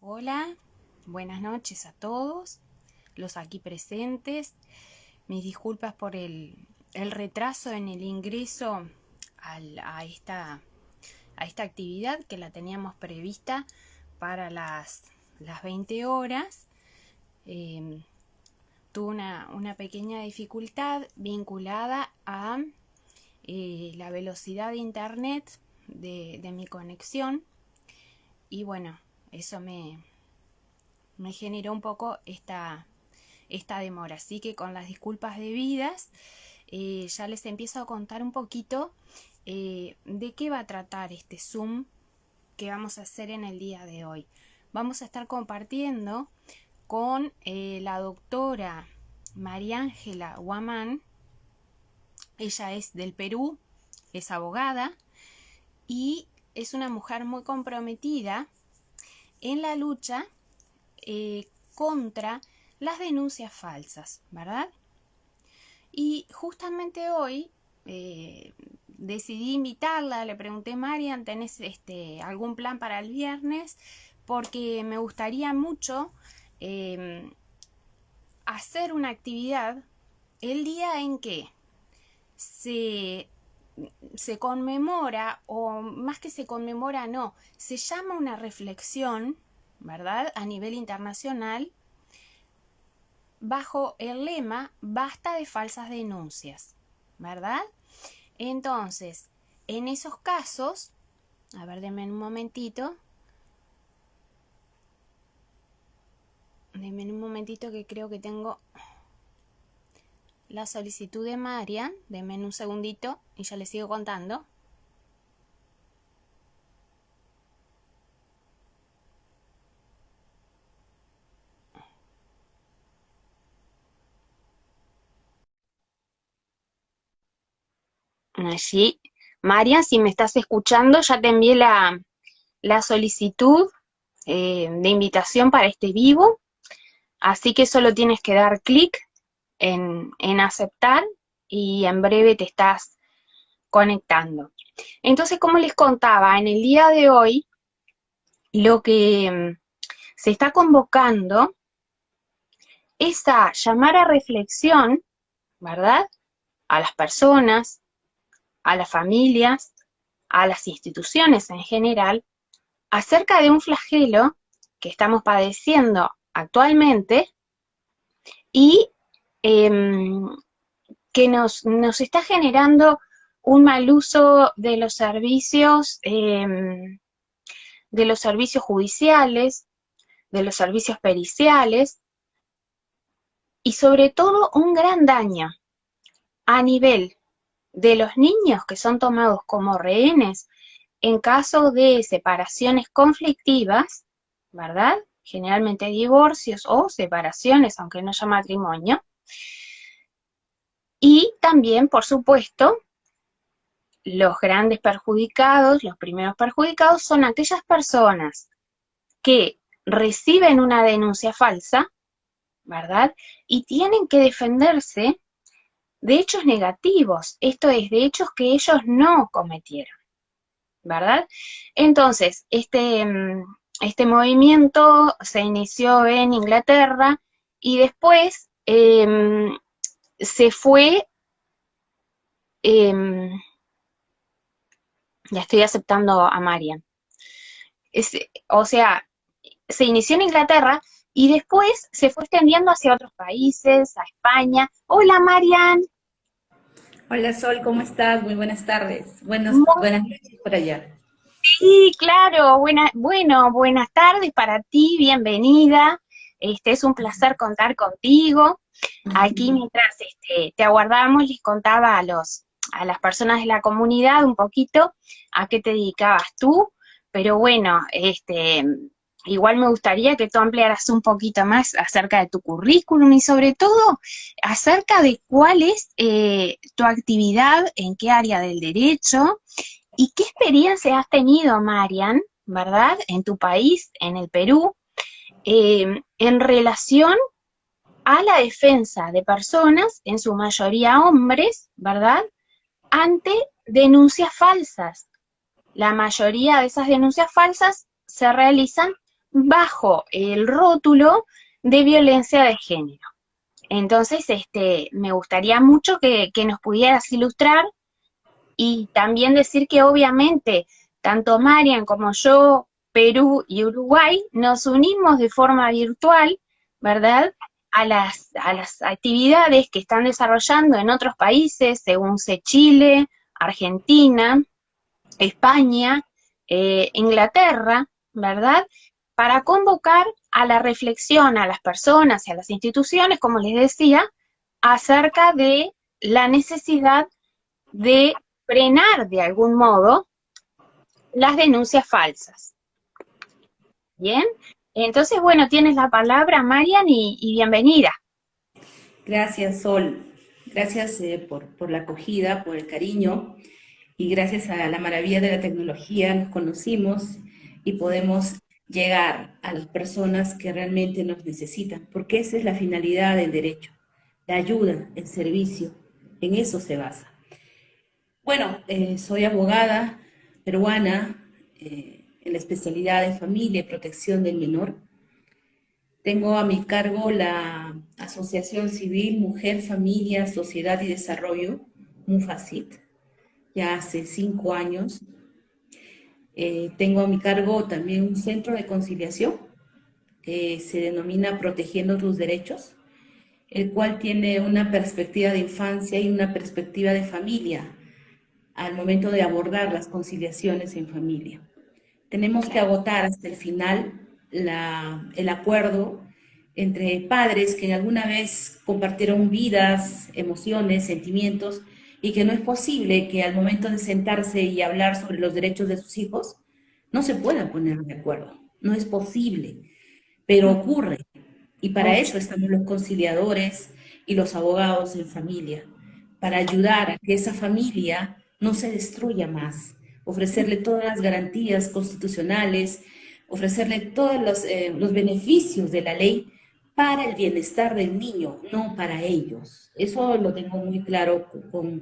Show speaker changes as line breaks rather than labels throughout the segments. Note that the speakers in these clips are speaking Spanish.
Hola, buenas noches a todos los aquí presentes. Mis disculpas por el retraso en el ingreso a esta actividad que la teníamos prevista para las 20 horas. Tuve una pequeña dificultad vinculada a la velocidad de internet de mi conexión y bueno, eso me generó un poco esta demora. Así que con las disculpas debidas, ya les empiezo a contar un poquito de qué va a tratar este Zoom que vamos a hacer en el día de hoy. Vamos a estar compartiendo con la doctora María Ángela Huamán. Ella es del Perú, es abogada y es una mujer muy comprometida en la lucha contra las denuncias falsas, ¿verdad? Y justamente hoy decidí invitarla, le pregunté, Marian, ¿tenés algún plan para el viernes? Porque me gustaría mucho hacer una actividad el día en que se conmemora, o más que se conmemora, no, se llama una reflexión, ¿verdad?, a nivel internacional, bajo el lema basta de falsas denuncias, ¿verdad? Entonces, en esos casos, a ver, denme un momentito que creo que tengo la solicitud de Marian. Denme un segundito y ya les sigo contando. Allí, Marian, si me estás escuchando, ya te envié la solicitud de invitación para este vivo, así que solo tienes que dar clic en aceptar y en breve te estás conectando. Entonces, como les contaba, en el día de hoy lo que se está convocando es a llamar a reflexión, ¿verdad?, a las personas, a las familias, a las instituciones en general, acerca de un flagelo que estamos padeciendo actualmente y que nos está generando un mal uso de los servicios judiciales, de los servicios periciales, y sobre todo un gran daño a nivel de los niños que son tomados como rehenes en caso de separaciones conflictivas, ¿verdad? Generalmente divorcios o separaciones, aunque no haya matrimonio. Y también, por supuesto, los grandes perjudicados, los primeros perjudicados son aquellas personas que reciben una denuncia falsa, ¿verdad? Y tienen que defenderse de hechos negativos, esto es, de hechos que ellos no cometieron, ¿verdad? Entonces, este movimiento se inició en Inglaterra y después se fue, ya estoy aceptando a Marian, o sea, se inició en Inglaterra y después se fue extendiendo hacia otros países, a España. Hola, Marian.
Hola Sol, ¿cómo estás? Muy buenas tardes.
Muy
Buenas noches por allá.
Sí, claro, buenas tardes para ti, bienvenida. Es un placer contar contigo. Aquí mientras te aguardábamos, les contaba a las personas de la comunidad un poquito a qué te dedicabas tú, pero bueno, igual me gustaría que tú ampliaras un poquito más acerca de tu currículum y sobre todo acerca de cuál es tu actividad, en qué área del derecho y qué experiencia has tenido, Marian, ¿verdad?, en tu país, en el Perú, en relación a la defensa de personas, en su mayoría hombres, ¿verdad?, ante denuncias falsas. La mayoría de esas denuncias falsas se realizan bajo el rótulo de violencia de género. Entonces, me gustaría mucho que nos pudieras ilustrar y también decir que obviamente tanto Marian como yo, Perú y Uruguay, nos unimos de forma virtual, ¿verdad? A las actividades que están desarrollando en otros países, según sé Chile, Argentina, España, Inglaterra, ¿verdad? Para convocar a la reflexión a las personas y a las instituciones, como les decía, acerca de la necesidad de frenar de algún modo las denuncias falsas. ¿Bien? Entonces, bueno, tienes la palabra, Marian, y bienvenida.
Gracias, Sol. Gracias por la acogida, por el cariño y gracias a la maravilla de la tecnología nos conocimos y podemos llegar a las personas que realmente nos necesitan, porque esa es la finalidad del derecho, la ayuda, el servicio, en eso se basa. Bueno, soy abogada peruana en la especialidad de familia y protección del menor. Tengo a mi cargo la Asociación Civil Mujer, Familia, Sociedad y Desarrollo, MUFACIT, ya hace 5 años. Tengo a mi cargo también un centro de conciliación que se denomina Protegiendo tus Derechos, el cual tiene una perspectiva de infancia y una perspectiva de familia al momento de abordar las conciliaciones en familia. Tenemos que agotar hasta el final el acuerdo entre padres que alguna vez compartieron vidas, emociones, sentimientos, y que no es posible que al momento de sentarse y hablar sobre los derechos de sus hijos, no se puedan poner de acuerdo. No es posible, pero ocurre. Y para
Mucho.
eso estamos los conciliadores y los abogados en familia, para ayudar a que esa familia no se destruya más, ofrecerle todas las garantías constitucionales, ofrecerle todos los beneficios de la ley para el bienestar del niño, no para ellos. Eso lo tengo muy claro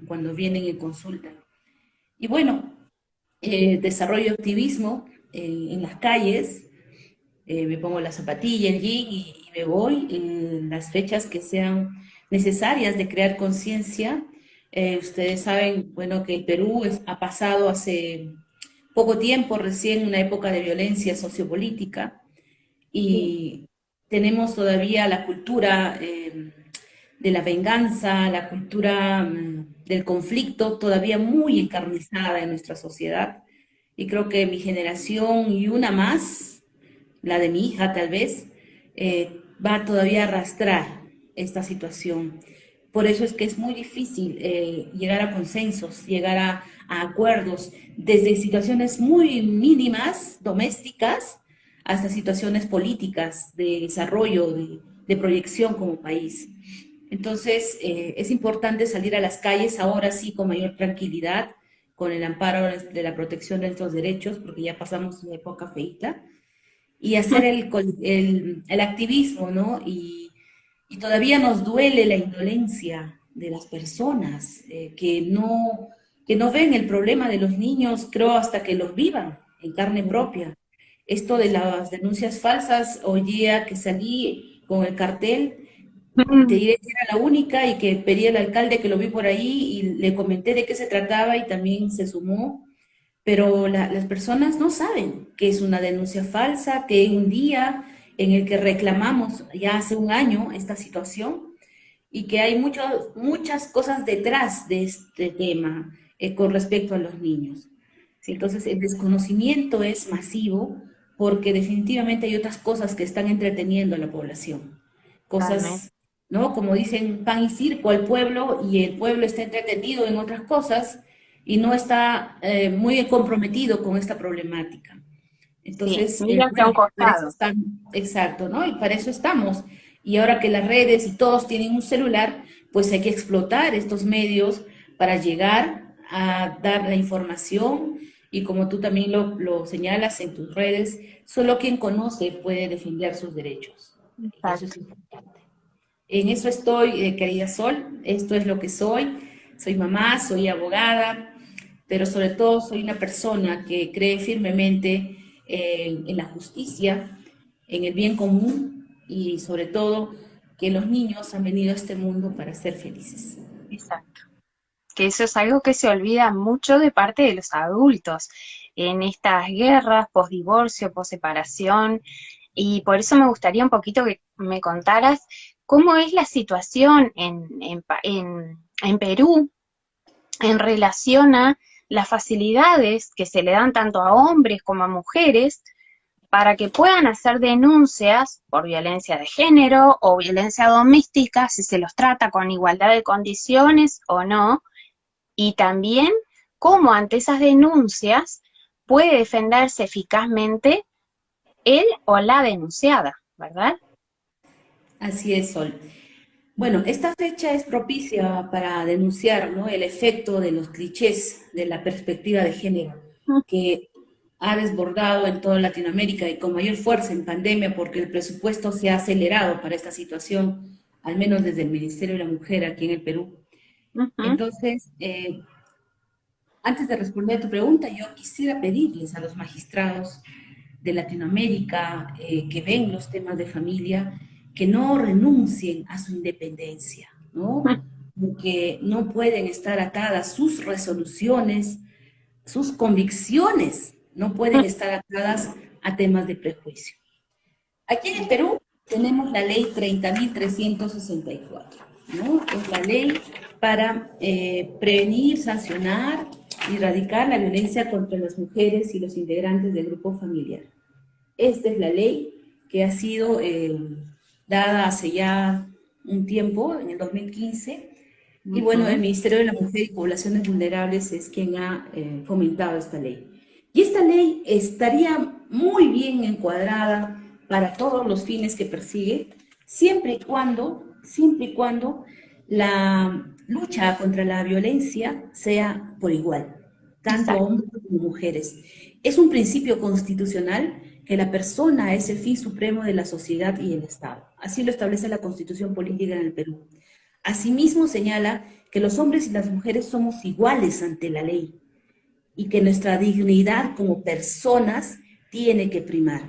cuando vienen en consulta. Y bueno, desarrollo activismo en las calles, me pongo la zapatilla, el jean y me voy en las fechas que sean necesarias de crear conciencia. Ustedes saben, bueno, que el Perú ha pasado hace poco tiempo recién una época de violencia sociopolítica
Sí,
y tenemos todavía la cultura de la venganza, la cultura del conflicto todavía muy encarnizada en nuestra sociedad. Y creo que mi generación y una más, la de mi hija tal vez, va todavía a arrastrar esta situación. Por eso es que es muy difícil llegar a consensos, llegar a acuerdos, desde situaciones muy mínimas, domésticas, hasta situaciones políticas, de desarrollo, de proyección como país. Entonces, es importante salir a las calles ahora sí con mayor tranquilidad, con el amparo de la protección de nuestros derechos, porque ya pasamos una época feita, y hacer el activismo, ¿no? Y todavía nos duele la indolencia de las personas que no ven el problema de los niños, creo, hasta que los vivan en carne propia. Esto de las denuncias falsas, hoy día que salí con el cartel, te diré que era la única y que pedí al alcalde que lo vi por ahí y le comenté de qué se trataba y también se sumó, pero las personas no saben que es una denuncia falsa, que hay un día en el que reclamamos ya hace un año esta situación y que hay muchas cosas detrás de este tema con respecto a los niños.
sí,
Entonces, el desconocimiento es masivo porque definitivamente hay otras cosas que están entreteniendo a la población.
totalmente.
Cosas, ¿no? Como dicen, pan y circo al pueblo y el pueblo está entretenido en otras cosas y no está muy comprometido con esta problemática.
Sí,
Entonces,
mira hacia
bueno,
un
para eso
costado.
están, exacto, ¿no? Y para eso estamos. Y ahora que las redes y todos tienen un celular, pues hay que explotar estos medios para llegar a dar la información y como tú también lo señalas en tus redes, solo quien conoce puede defender sus derechos. Y eso es
Exacto.
importante. En eso estoy, querida Sol, esto es lo que soy. Soy mamá, soy abogada, pero sobre todo soy una persona que cree firmemente en la justicia en el bien común y sobre todo que los niños han venido a este mundo para ser felices.
Exacto. Que eso es algo que se olvida mucho de parte de los adultos en estas guerras, posdivorcio, posseparación, y por eso me gustaría un poquito que me contaras cómo es la situación en Perú en relación a las facilidades que se le dan tanto a hombres como a mujeres para que puedan hacer denuncias por violencia de género o violencia doméstica, si se los trata con igualdad de condiciones o no, y también cómo ante esas denuncias puede defenderse eficazmente él o la denunciada, ¿verdad?
Así es, Sol. Bueno, esta fecha es propicia para denunciar, ¿no?, el efecto de los clichés de la perspectiva de género que ha desbordado en toda Latinoamérica y con mayor fuerza en pandemia porque el presupuesto se ha acelerado para esta situación, al menos desde el Ministerio de la Mujer aquí en el Perú.
Ujú.
Entonces, antes de responder a tu pregunta, yo quisiera pedirles a los magistrados de Latinoamérica que ven los temas de familia que no renuncien a su independencia, ¿no? Porque no pueden estar atadas sus resoluciones, sus convicciones, no pueden estar atadas a temas de prejuicio. Aquí en el Perú tenemos la ley 30.364, ¿no? Es la ley para prevenir, sancionar y erradicar la violencia contra las mujeres y los integrantes del grupo familiar. Esta es la ley que ha sido dada hace ya un tiempo, en el 2015, y bueno, el
Ujú.
Ministerio de la Mujer y Poblaciones Vulnerables es quien ha fomentado esta ley. Y esta ley estaría muy bien encuadrada para todos los fines que persigue, siempre y cuando la lucha contra la violencia sea por igual, tanto
Exacto.
hombres como mujeres. Es un principio constitucional que la persona es el fin supremo de la sociedad y el Estado. Así lo establece la Constitución Política en el Perú. Asimismo señala que los hombres y las mujeres somos iguales ante la ley y que nuestra dignidad como personas tiene que primar.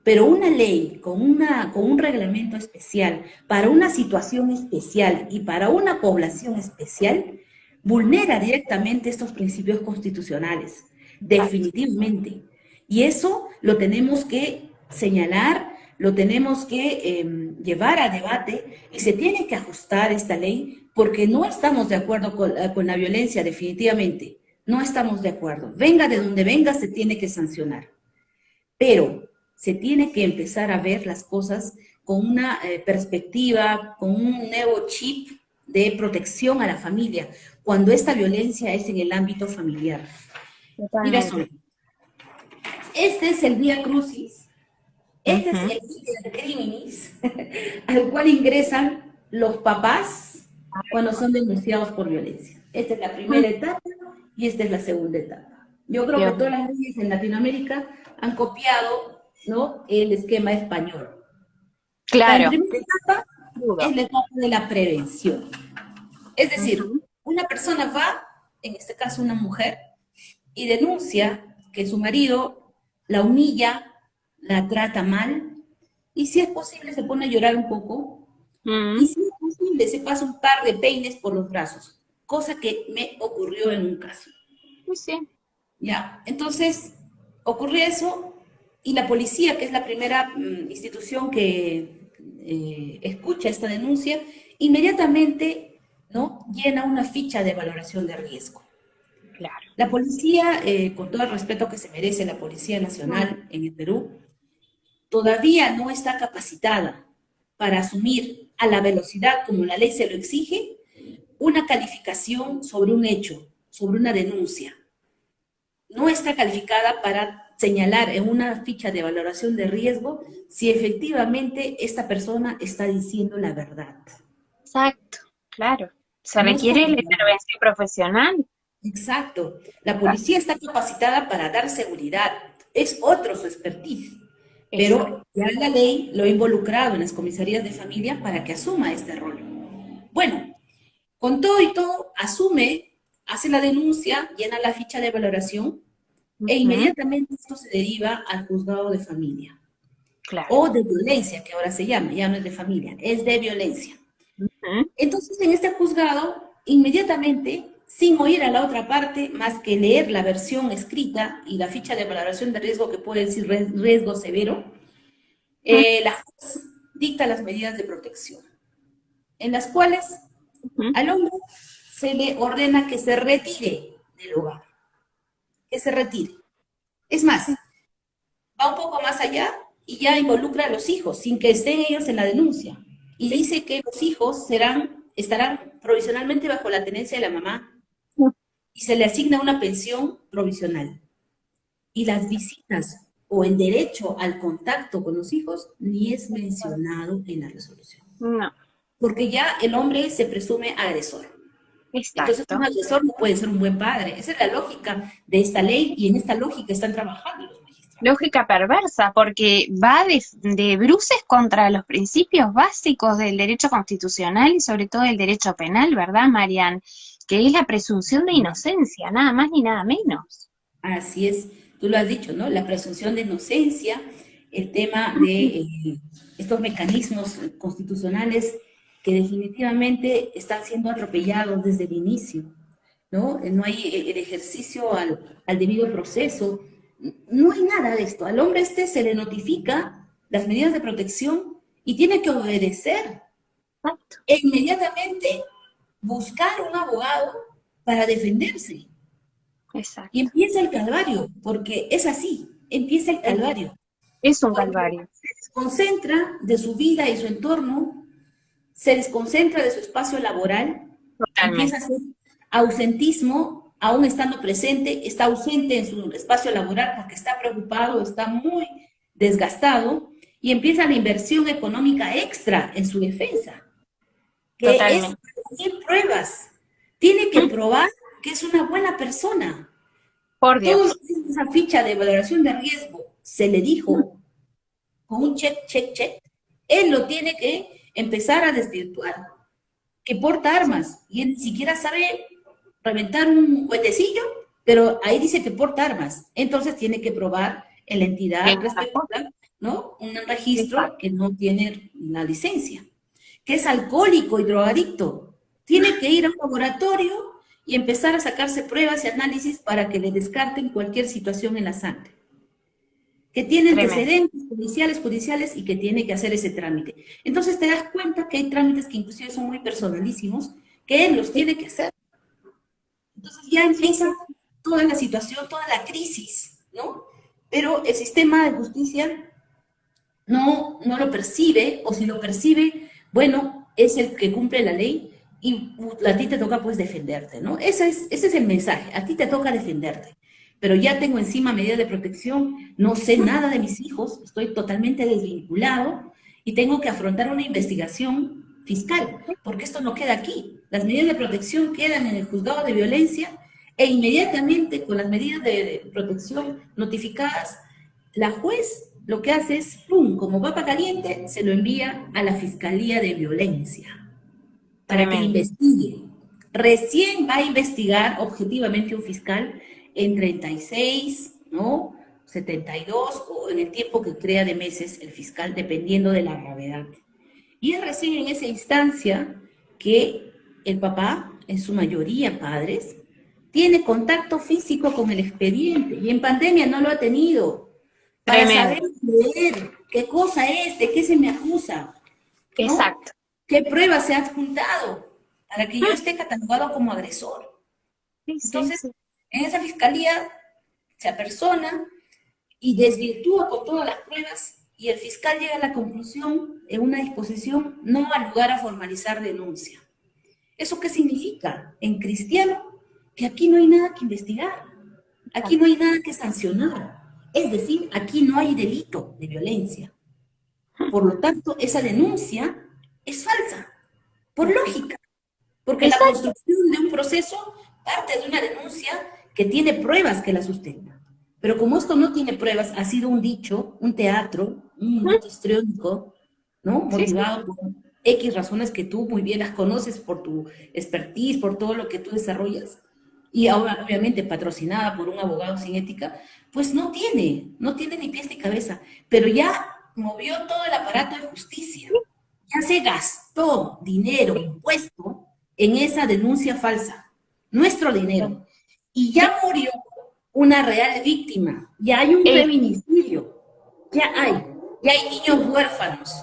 Pero una ley con un reglamento especial para una situación especial y para una población especial vulnera directamente estos principios constitucionales,
Exacto.
definitivamente. Y eso lo tenemos que señalar, lo tenemos que llevar a debate y se tiene que ajustar esta ley porque no estamos de acuerdo con la violencia, definitivamente. No estamos de acuerdo. Venga de donde venga, se tiene que sancionar. Pero se tiene que empezar a ver las cosas con una perspectiva, con un nuevo chip de protección a la familia, cuando esta violencia es en el ámbito familiar. Mira,
Totalmente.
Sol, este es el Vía Crucis, este es
Ujú.
el Vía Criminis, al cual ingresan los papás cuando son denunciados por violencia. Esta es la primera etapa y esta es la segunda etapa. Yo creo que
Dios
todas
mío.
las leyes en Latinoamérica han copiado, ¿no?, el esquema español. La
Claro.
primera etapa
Crudo.
es la etapa de la prevención. Es decir,
Ujú.
una persona va, en este caso una mujer, y denuncia que su marido la humilla, la trata mal, y si es posible se pone a llorar un poco, y
Mm.
si es posible se pasa un par de peines por los brazos, cosa que me ocurrió en un caso.
Sí, sí.
Ya, entonces ocurrió eso y la policía, que es la primera institución que escucha esta denuncia, inmediatamente, ¿no?, llena una ficha de valoración de riesgo.
Claro.
La policía, con todo el respeto que se merece la Policía
Mm.
Nacional en el Perú, todavía no está capacitada para asumir a la velocidad como la ley se lo exige una calificación sobre un hecho, sobre una denuncia. No está calificada para señalar en una ficha de valoración de riesgo si efectivamente esta persona está diciendo la verdad.
Exacto. Claro. Se
No está
requiere la
capacitada.
intervención profesional.
Exacto. La policía está capacitada para dar seguridad. Es otro su expertise.
Exacto.
Pero ya la ley lo ha involucrado en las comisarías de familia para que asuma este rol. Bueno, con todo y todo, asume, hace la denuncia, llena la ficha de valoración e
Ujú.
inmediatamente esto se deriva al juzgado de familia.
claro.
o de violencia, que ahora se llama, ya no es de familia, es de violencia.
Ujú,
Entonces, en este juzgado, inmediatamente, sin oír a la otra parte, más que leer la versión escrita y la ficha de valoración de riesgo que puede decir riesgo severo, la juez dicta las medidas de protección, en las cuales
ujú,
al hombre se le ordena que se retire del hogar, que se retire. Es más, va un poco más allá y ya involucra a los hijos, sin que estén ellos en la denuncia. Y
sí,
dice que los hijos estarán provisionalmente bajo la tenencia de la mamá
sí.
y se le asigna una pensión provisional. Y las visitas o el derecho al contacto con los hijos ni es mencionado en la resolución.
No,
Porque ya el hombre se presume agresor. Entonces, un
exacto.
agresor no puede ser un buen padre. Esa es la lógica de esta ley y en esta lógica están trabajando los magistrados.
Lógica perversa, porque va de bruces contra los principios básicos del derecho constitucional y sobre todo del derecho penal, ¿verdad, Marian? Que es la presunción de inocencia, nada más ni nada menos.
Así es, tú lo has dicho, ¿no? La presunción de inocencia, el tema de estos mecanismos constitucionales que definitivamente están siendo atropellados desde el inicio, ¿no? No hay el ejercicio al debido proceso, no hay nada de esto. Al hombre se le notifica las medidas de protección y tiene que obedecer
Exacto,
e inmediatamente buscar un abogado para defenderse. Y
exacto.
empieza el calvario, porque es así, empieza el
Es,
calvario,
es un
porque
calvario,
se desconcentra de su vida y su entorno, se desconcentra de su espacio laboral, empieza a
totalmente.
hacer ausentismo, aún estando presente, está ausente en su espacio laboral porque está preocupado, está muy desgastado, y empieza la inversión económica extra en su defensa, que es
Totalmente.
conseguir pruebas. Tiene que probar que es una buena persona.
Por
Todo lo
Dios.
que es esa ficha de valoración de riesgo se le dijo con un check, check, check, él lo tiene que empezar a desvirtuar, que porta armas y él ni siquiera sabe reventar un cuetecillo, pero ahí dice que porta armas. Entonces tiene que probar en la entidad
Exacto,
respectiva, ¿no? Un registro
exacto.
que no tiene la licencia, que es alcohólico y drogadicto. Tiene que ir a un laboratorio y empezar a sacarse pruebas y análisis para que le descarten cualquier situación en la sangre, que tiene
Tremendo.
antecedentes judiciales y que tiene que hacer ese trámite. Entonces te das cuenta que hay trámites que inclusive son muy personalísimos, que él los
Sí,
tiene que hacer. Entonces ya
sí,
empieza
sí.
toda la situación, toda la crisis, ¿no? Pero el sistema de justicia no lo percibe, o si lo percibe, bueno, es el que cumple la ley y a ti te toca pues defenderte, ¿no? Ese es el mensaje, a ti te toca defenderte. Pero ya tengo encima medidas de protección, no sé nada de mis hijos, estoy totalmente desvinculado y tengo que afrontar una investigación fiscal, porque esto no queda aquí. Las medidas de protección quedan en el juzgado de violencia e inmediatamente con las medidas de protección notificadas, la juez lo que hace es, ¡pum!, como papa caliente, se lo envía a la Fiscalía de Violencia para que
Tremendo.
investigue. Recién va a investigar objetivamente un fiscal en 36, ¿no? 72 o en el tiempo que crea de meses el fiscal, dependiendo de la gravedad. Y es recién en esa instancia que el papá, en su mayoría padres, tiene contacto físico con el expediente y en pandemia no lo ha tenido para saber
Tremendo.
leer qué cosa es, de qué se me acusa, ¿no?
Exacto.
¿Qué pruebas se han juntado para que yo esté catalogado como agresor?
Sí, sí,
Entonces,
sí.
en esa fiscalía se apersona y desvirtúa con todas las pruebas y el fiscal llega a la conclusión en una disposición no al lugar a formalizar denuncia. ¿Eso qué significa? En cristiano, que aquí no hay nada que investigar, aquí no hay nada que sancionar. Es decir, aquí no hay delito de violencia. Por lo tanto, esa denuncia es falsa, por lógica, porque la
Exacto.
construcción de un proceso parte de una denuncia que tiene pruebas que la sustentan. Pero como esto no tiene pruebas, ha sido un dicho, un teatro, un momento histriónico, ¿no?
Sí, sí.
Motivado por X razones que tú muy bien las conoces por tu expertise, por todo lo que tú desarrollas, y ahora obviamente patrocinada por un abogado sin ética, pues no tiene ni pies ni cabeza, pero ya movió todo el aparato de justicia. Ya se gastó dinero impuesto en esa denuncia falsa, nuestro dinero. Y
Sí,
ya murió una real víctima, ya hay un
eh,
feminicidio, ya hay niños huérfanos.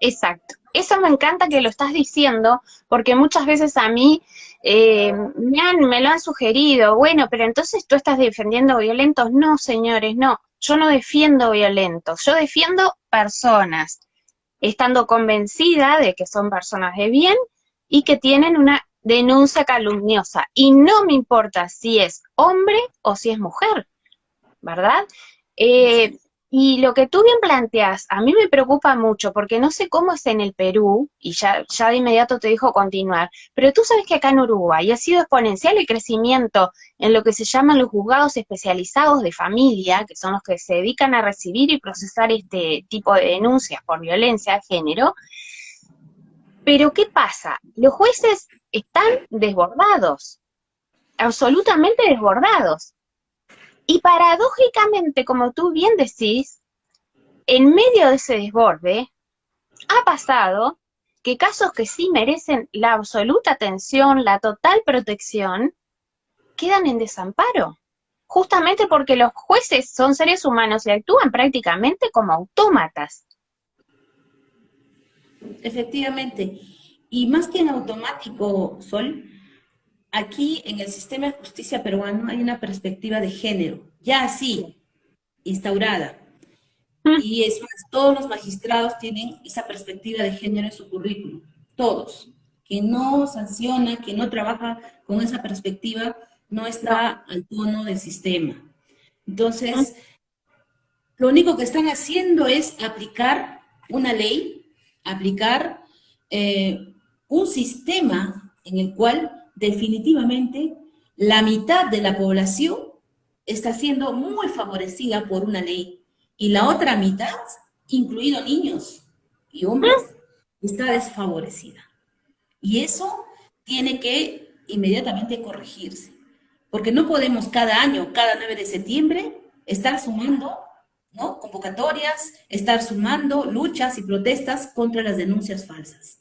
exacto. Eso me encanta que lo estás diciendo, porque muchas veces a mí me lo han sugerido. Bueno, pero entonces tú estás defendiendo violentos. No, señores, no. Yo no defiendo violentos, yo defiendo personas, estando convencida de que son personas de bien y que tienen una denuncia calumniosa. Y no me importa si es hombre o si es mujer, ¿verdad? Eh, y lo que tú bien planteas, a mí me preocupa mucho porque no sé cómo es en el Perú, y ya de inmediato te dejo continuar, pero tú sabes que acá en Uruguay ha sido exponencial el crecimiento en lo que se llaman los juzgados especializados de familia, que son los que se dedican a recibir y procesar este tipo de denuncias por violencia de género. Pero ¿qué pasa? Los jueces están desbordados, absolutamente desbordados. Y paradójicamente, como tú bien decís, en medio de ese desborde, ha pasado que casos que sí merecen la absoluta atención, la total protección, quedan en desamparo. Justamente porque los jueces son seres humanos y actúan prácticamente como autómatas.
Efectivamente. Y más que en automático, Sol, aquí en el sistema de justicia peruano hay una perspectiva de género, ya así, instaurada.
Mm,
Y es más, todos los magistrados tienen esa perspectiva de género en su currículum, todos. Quien no sanciona, quien no trabaja con esa perspectiva, no
no.
está al tono del sistema.
Mm,
Entonces, lo único que están haciendo es aplicar una ley, aplicar un sistema en el cual definitivamente la mitad de la población está siendo muy favorecida por una ley y la otra mitad, incluido niños y
mm,
hombres, está desfavorecida. Y eso tiene que inmediatamente corregirse, porque no podemos cada año, cada 9 de septiembre, estar sumando, ¿no?, convocatorias, estar sumando luchas y protestas contra las denuncias falsas.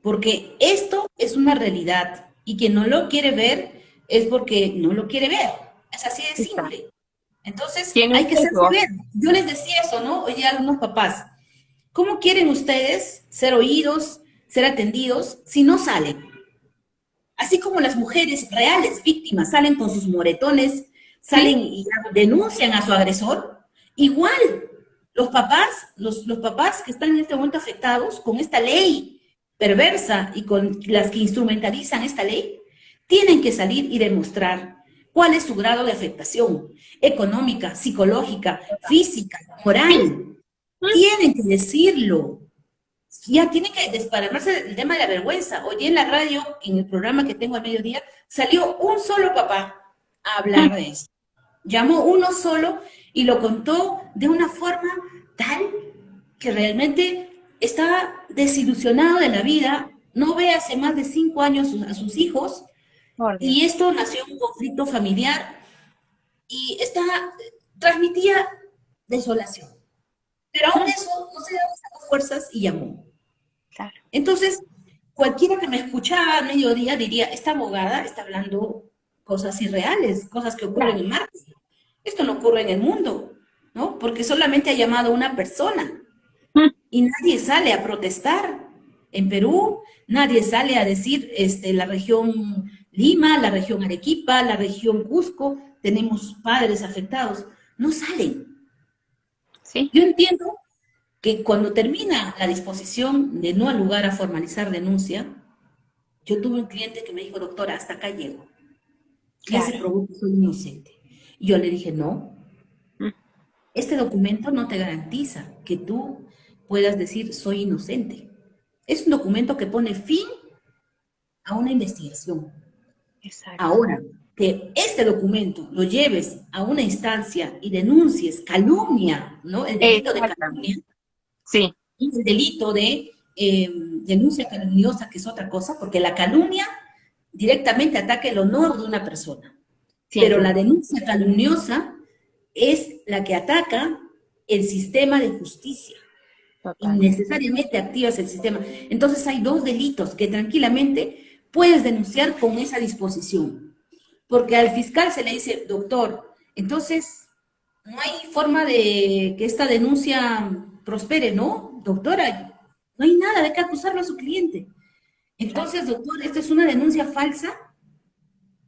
Porque esto es una realidad y quien no lo quiere ver es porque no lo quiere ver. Es así de
está.
simple. Entonces
Tiene un
hay que hacerse
sesgo.
ver. Yo les decía eso, ¿no? Oye, a algunos papás, ¿cómo quieren ustedes ser oídos, ser atendidos si no salen? Así como las mujeres reales víctimas salen con sus moretones,
¿Sí?
salen y denuncian a su agresor, igual los papás que están en este momento afectados con esta ley perversa y con las que instrumentalizan esta ley, tienen que salir y demostrar cuál es su grado de afectación económica, psicológica, física,
¿Sí?
moral.
Mm,
Tienen que decirlo, ya tiene que desparramarse del tema de la vergüenza. Hoy en la radio, en el programa que tengo al mediodía, salió un solo papá a hablar
mm,
de eso. Llamó uno solo y lo contó de una forma tal que realmente estaba desilusionado de la vida, no ve hace más de 5 años a sus hijos,
por
y
Dios.
esto nació un conflicto familiar y transmitía desolación. Pero aún
Mm,
eso no se daba fuerzas y llamó.
claro.
Entonces, cualquiera que me escuchaba a mediodía diría, esta abogada está hablando cosas irreales, cosas que ocurren
Claro.
en Marte. Esto no ocurre en el mundo, ¿no? Porque solamente ha llamado a una persona
Mm,
y nadie sale a protestar. En Perú, nadie sale a decir, la región Lima, la región Arequipa, la región Cusco, tenemos padres afectados. No salen.
sí.
Yo entiendo que cuando termina la disposición de no al lugar a formalizar denuncia, yo tuve un cliente que me dijo, doctora, hasta acá llego. Ya se
Claro.
probó que soy inocente. Y yo le dije, no,
Mm,
este documento no te garantiza que tú puedas decir soy inocente. Es un documento que pone fin a una investigación.
exacto.
Ahora, que este documento lo lleves a una instancia y denuncies calumnia, ¿no? El delito de
Exactamente.
calumnia
Sí.
y el delito de denuncia calumniosa, que es otra cosa, porque la calumnia directamente ataca el honor de una persona,
Sin
pero la
duda.
denuncia calumniosa es la que ataca el sistema de justicia.
totalmente.
Innecesariamente activas el sistema. Entonces hay dos delitos que tranquilamente puedes denunciar con esa disposición. Porque al fiscal se le dice, doctor, entonces no hay forma de que esta denuncia prospere, ¿no? Doctora, no hay nada de qué acusarlo a su cliente.
Claro.
Entonces, doctor, esta es una denuncia falsa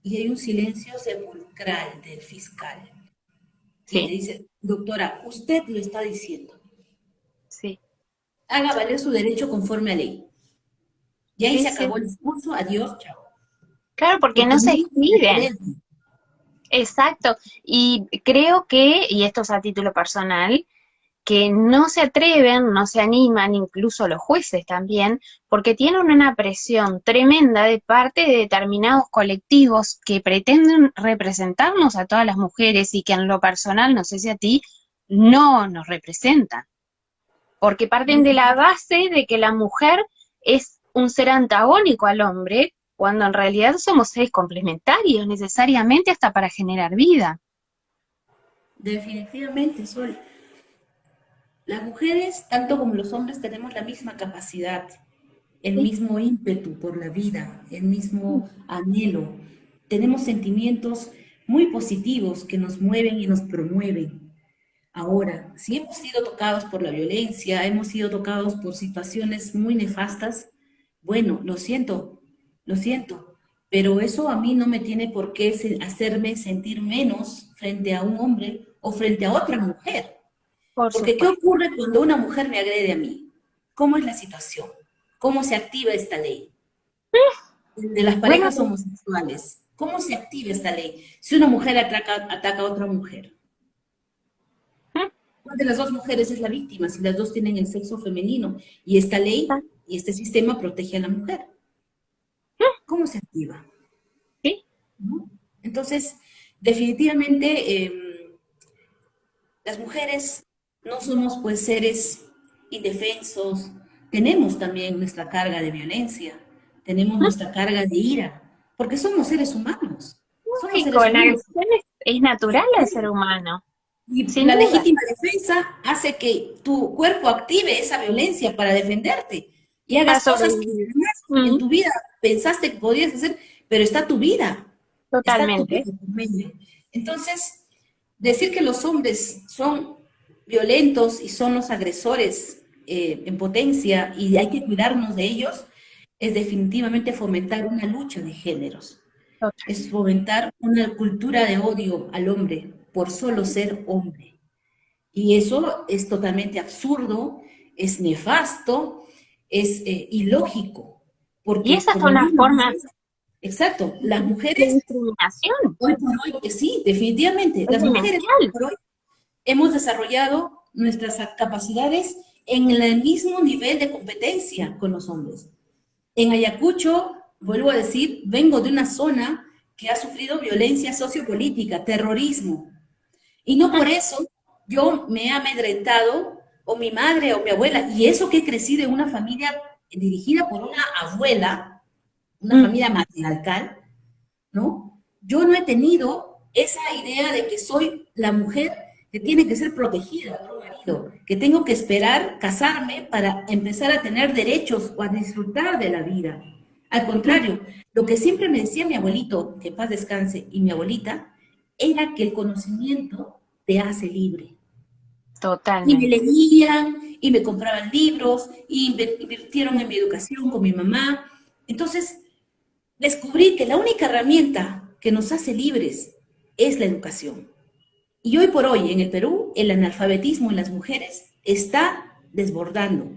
y hay un silencio sepulcral del fiscal. Y te
Sí,
dice, doctora, usted lo está diciendo.
sí,
Haga valer su derecho conforme a ley. Y ahí
sí,
se
sí.
acabó el discurso, adiós, chao.
Claro, porque
Porque
no
no
se
hay
expiden.
referencia.
Exacto. Y creo que, y esto es a título personal, que no se atreven, no se animan, incluso los jueces también, porque tienen una presión tremenda de parte de determinados colectivos que pretenden representarnos a todas las mujeres y que en lo personal, no sé si a ti, no nos representan, porque parten de la base de que la mujer es un ser antagónico al hombre, cuando en realidad somos seres complementarios, necesariamente hasta para generar vida.
Definitivamente, Sol. Las mujeres, tanto como los hombres, tenemos la misma capacidad, el
Sí,
mismo ímpetu por la vida, el mismo anhelo. Tenemos sentimientos muy positivos que nos mueven y nos promueven. Ahora, si hemos sido tocados por la violencia, hemos sido tocados por situaciones muy nefastas, bueno, lo siento, pero eso a mí no me tiene por qué hacerme sentir menos frente a un hombre o frente a otra mujer.
por
Porque ¿qué
supuesto.
ocurre cuando una mujer me agrede a mí? ¿Cómo es la situación? ¿Cómo se activa esta ley? De las
Bueno,
parejas homosexuales. ¿Cómo se activa esta ley? Si una mujer ataca a otra mujer. ¿Cuál de las dos mujeres es la víctima? Si las dos tienen el sexo femenino. Y esta ley y este sistema protege a la mujer. ¿Cómo se activa?
sí,
¿No? Entonces, definitivamente, las mujeres no somos pues seres indefensos, tenemos también nuestra carga de violencia, tenemos nuestra carga de ira, porque somos
lógico,
seres
la
humanos.
agresión es natural al ser humano,
Y
sin
la
duda.
legítima defensa hace que tu cuerpo active esa violencia para defenderte y
Para
hagas cosas que
sobrevivir.
jamás en
Mm,
tu vida pensaste que podías hacer, pero está tu
totalmente.
vida por medio. Entonces, decir que los hombres son violentos y son los agresores en potencia y hay que cuidarnos de ellos, es definitivamente fomentar una lucha de géneros,
Total.
es fomentar una cultura de odio al hombre por solo ser hombre. Y eso es totalmente absurdo, es nefasto, es ilógico,
Y
porque
esa es
como
una
bien lo
forma
dices, exacto, las
de
mujeres
discriminación,
hoy por hoy, sí, definitivamente,
es
las mujeres hoy
demencial.
por hoy hemos desarrollado nuestras capacidades en el mismo nivel de competencia con los hombres. En Ayacucho, vuelvo a decir, vengo de una zona que ha sufrido violencia sociopolítica, terrorismo, y no por eso yo me he amedrentado, o mi madre o mi abuela, y eso que he crecido en una familia dirigida por una abuela, una
Mm,
familia matriarcal, ¿no? Yo no he tenido esa idea de que soy la mujer que tiene que ser protegida por un marido, que tengo que esperar casarme para empezar a tener derechos o a disfrutar de la vida. Al
mm,
contrario, lo que siempre me decía mi abuelito, que en paz descanse, y mi abuelita, era que el conocimiento te hace libre. Y me
totalmente.
leían, y me compraban libros, y invirtieron en mi educación con mi mamá. Entonces, descubrí que la única herramienta que nos hace libres es la educación. Y hoy por hoy en el Perú el analfabetismo en las mujeres está desbordando.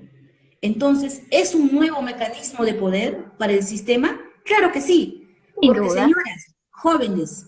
Entonces, ¿es un nuevo mecanismo de poder para el sistema? Claro que sí,
Sin
porque
duda.
señoras jóvenes,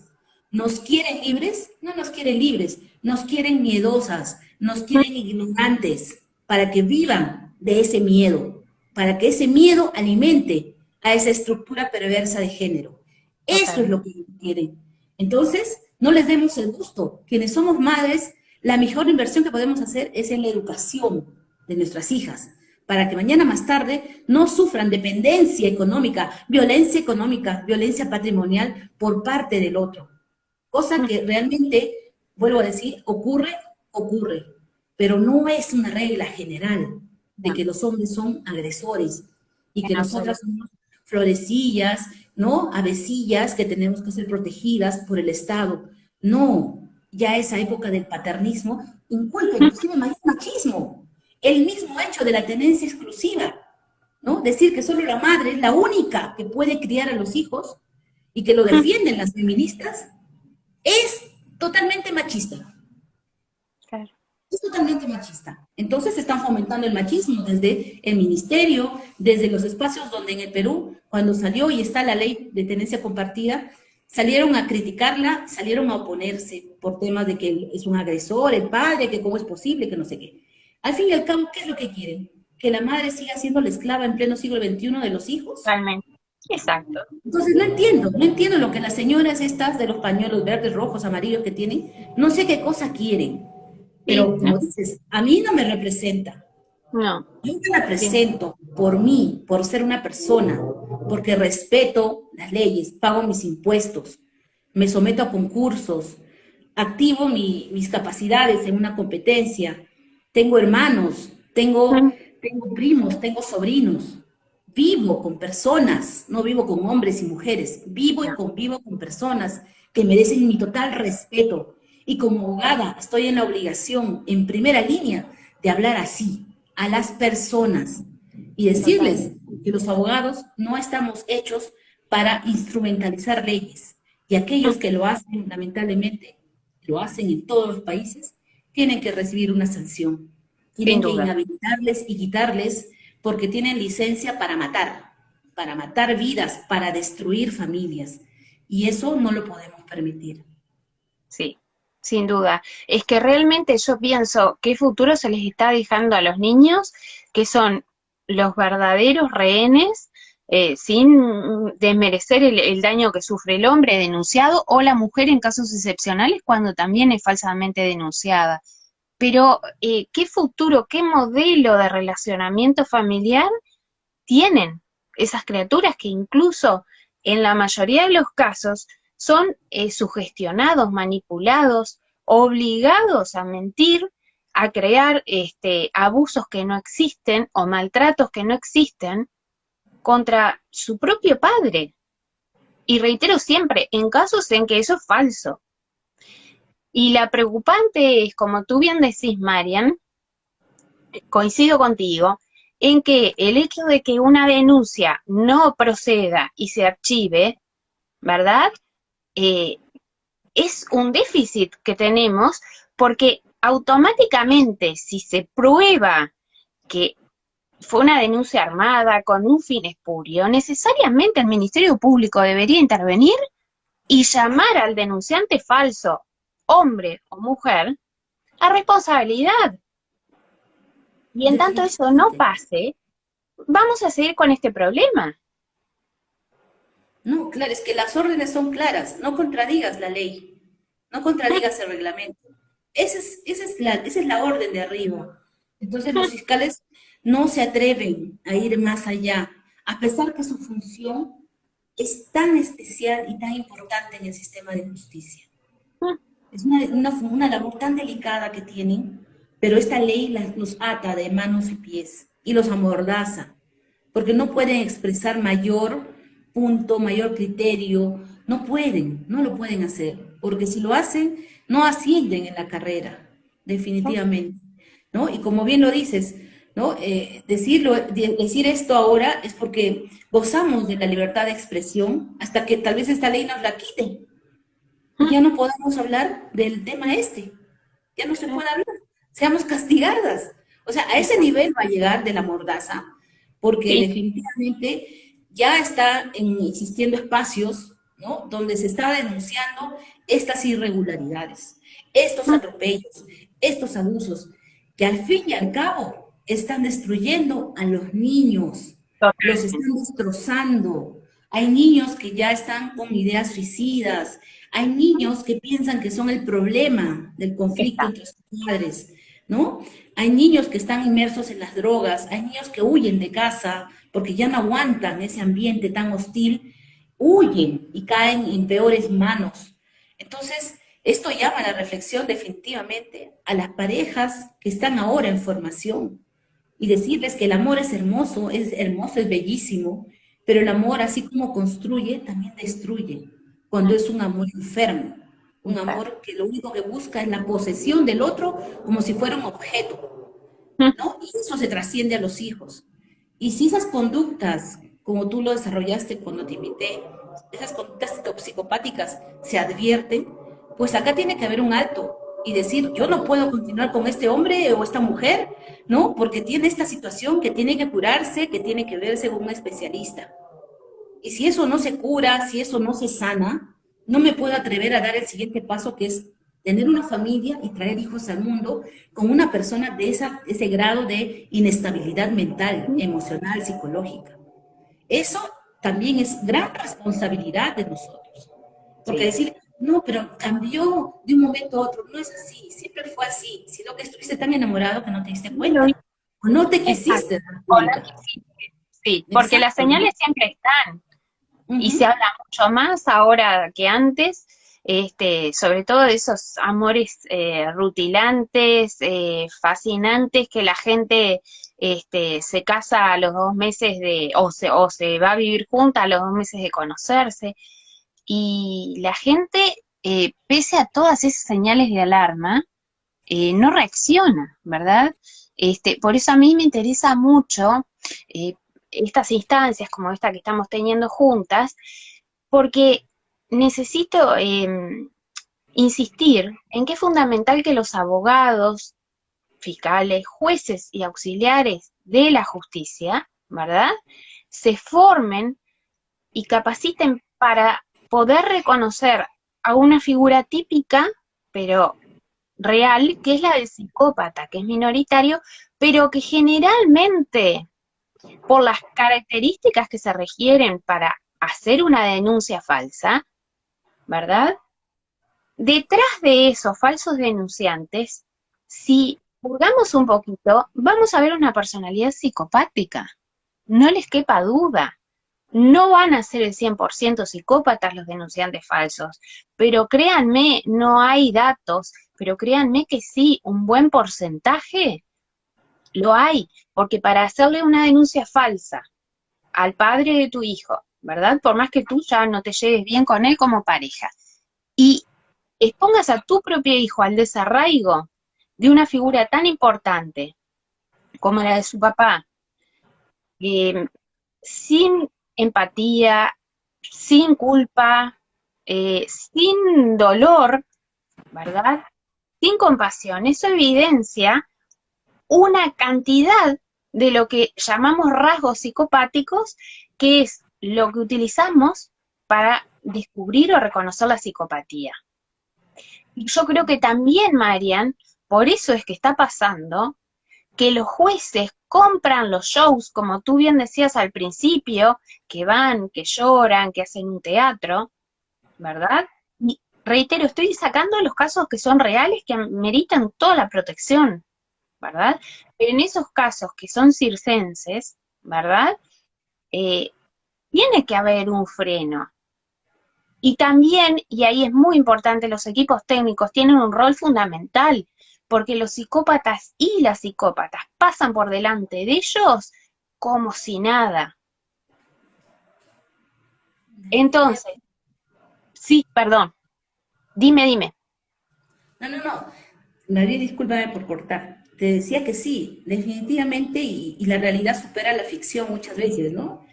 ¿nos quieren libres? No nos quieren libres, nos quieren miedosas, nos
Mm,
quieren ignorantes, para que vivan de ese miedo, para que ese miedo alimente a esa estructura perversa de género. Eso es
totalmente.
lo que quieren. Entonces, no les demos el gusto. Quienes somos madres, la mejor inversión que podemos hacer es en la educación de nuestras hijas, para que mañana más tarde no sufran dependencia económica, violencia patrimonial por parte del otro. Cosa
Mm,
que realmente, vuelvo a decir, ocurre, pero no es una regla general. de que los hombres son agresores y
en
que nosotras
absoluto.
somos florecillas, ¿no? Avecillas que tenemos que ser protegidas por el Estado. No, ya esa época del paternismo inculca inclusive machismo. El mismo hecho de la tenencia exclusiva, ¿no? Decir que solo la madre es la única que puede criar a los hijos y que lo defienden las feministas, es totalmente machista.
Claro.
Es totalmente machista. Entonces están fomentando el machismo desde el ministerio, desde los espacios donde en el Perú, cuando salió y está la ley de tenencia compartida, salieron a criticarla, salieron a oponerse por temas de que es un agresor, el padre, que cómo es posible, que no sé qué. Al fin y al cabo, ¿qué es lo que quieren? ¿Que la madre siga siendo la esclava en pleno siglo XXI de los hijos?
Totalmente. Exacto.
Entonces no entiendo lo que las señoras estas de los pañuelos verdes, rojos, amarillos que tienen, no sé qué cosa quieren,
Sí,
pero como dices, a mí no me representa.
no,
Yo me
sí,
represento por mí, por ser una persona, porque respeto las leyes, pago mis impuestos, me someto a concursos, activo mis capacidades en una competencia, tengo hermanos, tengo primos, tengo sobrinos, vivo con personas, no vivo con hombres y mujeres, vivo y
no,
convivo con personas que merecen mi total respeto. Y como abogada estoy en la obligación, en primera línea, de hablar así a las personas y decirles
totalmente.
que los abogados no estamos hechos para instrumentalizar leyes. Y aquellos que lo hacen, lamentablemente, lo hacen en todos los países, tienen que recibir una sanción.
Sin
Tienen que
duda.
inhabilitarles y quitarles porque tienen licencia para matar vidas, para destruir familias. Y eso no lo podemos permitir.
Sí, sin duda. Es que realmente yo pienso qué futuro se les está dejando a los niños, que son los verdaderos rehenes, sin desmerecer el daño que sufre el hombre denunciado o la mujer en casos excepcionales cuando también es falsamente denunciada. Pero, ¿qué futuro, qué modelo de relacionamiento familiar tienen esas criaturas que incluso en la mayoría de los casos son sugestionados, manipulados, obligados a mentir, a crear abusos que no existen o maltratos que no existen contra su propio padre? Y reitero siempre, en casos en que eso es falso. Y la preocupante es, como tú bien decís, Marian, coincido contigo, en que el hecho de que una denuncia no proceda y se archive, ¿verdad? Eh, es un déficit que tenemos porque automáticamente si se prueba que fue una denuncia armada con un fin espurio, necesariamente el Ministerio Público debería intervenir y llamar al denunciante falso, hombre o mujer, a responsabilidad. Y en tanto eso no
Definitivamente.
pase, vamos a seguir con este problema.
No, claro, es que las órdenes son claras, no contradigas la ley, no contradigas el reglamento. Esa es la orden de arriba. Entonces los fiscales no se atreven a ir más allá, a pesar que su función es tan especial y tan importante en el sistema de justicia. Es una labor tan delicada que tienen, pero esta ley los ata de manos y pies y los amordaza, porque no pueden expresar mayor punto, mayor criterio, no lo pueden hacer, porque si lo hacen, no ascienden en la carrera, definitivamente, ¿no? Y como bien lo dices, ¿no? Decir esto ahora es porque gozamos de la libertad de expresión hasta que tal vez esta ley nos la quite y ya no podamos hablar del tema este, ya no se puede hablar, seamos castigadas. O sea, a ese nivel va a llegar de la mordaza, porque
Sí,
definitivamente ya está existiendo espacios, ¿no? Donde se está denunciando estas irregularidades, estos atropellos, estos abusos, que al fin y al cabo están destruyendo a los niños, los
totalmente.
están destrozando. Hay niños que ya están con ideas suicidas, hay niños que piensan que son el problema del conflicto
Está.
entre sus padres, ¿no? Hay niños que están inmersos en las drogas, hay niños que huyen de casa porque ya no aguantan ese ambiente tan hostil, huyen y caen en peores manos. Entonces, esto llama a la reflexión definitivamente a las parejas que están ahora en formación, y decirles que el amor es hermoso, es bellísimo, pero el amor, así como construye, también destruye, cuando es un amor enfermo, un amor que lo único que busca es la posesión del otro como si fuera un objeto, ¿no? Y eso se trasciende a los hijos. Y si esas conductas, como tú lo desarrollaste cuando te invité, esas conductas psicopáticas se advierten, pues acá tiene que haber un alto y decir, yo no puedo continuar con este hombre o esta mujer, ¿no? Porque tiene esta situación que tiene que curarse, que tiene que verse con un especialista. Y si eso no se cura, si eso no se sana, no me puedo atrever a dar el siguiente paso, que es tener una familia y traer hijos al mundo con una persona de ese grado de inestabilidad mental, emocional, psicológica. Eso también es gran responsabilidad de nosotros. Porque
Sí.
decir, no, pero cambió de un momento a otro, no es así, siempre fue así, sino que estuviste tan enamorado que no te diste
Sí, lo
cuenta,
vi.
o no te
Exacto.
quisiste dar
O no
cuenta.
quisiste. Sí, porque las
Exacto, ¿no?
señales siempre están. Y se
Ujú.
habla mucho más ahora que antes, sobre todo de esos amores rutilantes, fascinantes, que la gente se casa a los 2 meses o se va a vivir junta a los 2 meses de conocerse. Y la gente, pese a todas esas señales de alarma, no reacciona, ¿verdad? Por eso a mí me interesa mucho eh, estas instancias como esta que estamos teniendo juntas, porque necesito insistir en que es fundamental que los abogados, fiscales, jueces y auxiliares de la justicia, ¿verdad? Se formen y capaciten para poder reconocer a una figura típica, pero real, que es la del psicópata, que es minoritario, pero que generalmente, por las características que se requieren para hacer una denuncia falsa, ¿verdad? Detrás de esos falsos denunciantes, si juzgamos un poquito, vamos a ver una personalidad psicopática. No les quepa duda. No van a ser el 100% psicópatas los denunciantes falsos, pero créanme, no hay datos, pero créanme que sí, un buen porcentaje lo hay, porque para hacerle una denuncia falsa al padre de tu hijo, ¿verdad? Por más que tú ya no te lleves bien con él como pareja, y expongas a tu propio hijo al desarraigo de una figura tan importante como la de su papá, eh, sin empatía, sin culpa, sin dolor, ¿verdad? Sin compasión. Eso evidencia una cantidad de lo que llamamos rasgos psicopáticos, que es lo que utilizamos para descubrir o reconocer la psicopatía. Y yo creo que también, Marian, por eso es que está pasando que los jueces compran los shows, como tú bien decías al principio, que van, que lloran, que hacen un teatro, ¿verdad? Y reitero, estoy sacando los casos que son reales, que meritan toda la protección, ¿verdad? Pero en esos casos que son circenses, ¿verdad? Eh, tiene que haber un freno. Y también, y ahí es muy importante, los equipos técnicos tienen un rol fundamental, porque los psicópatas y las psicópatas pasan por delante de ellos como si nada. Entonces, sí, perdón, dime.
No, no, no. María, discúlpame por cortar. Te decía que sí, definitivamente, y la realidad supera la ficción muchas veces, ¿no?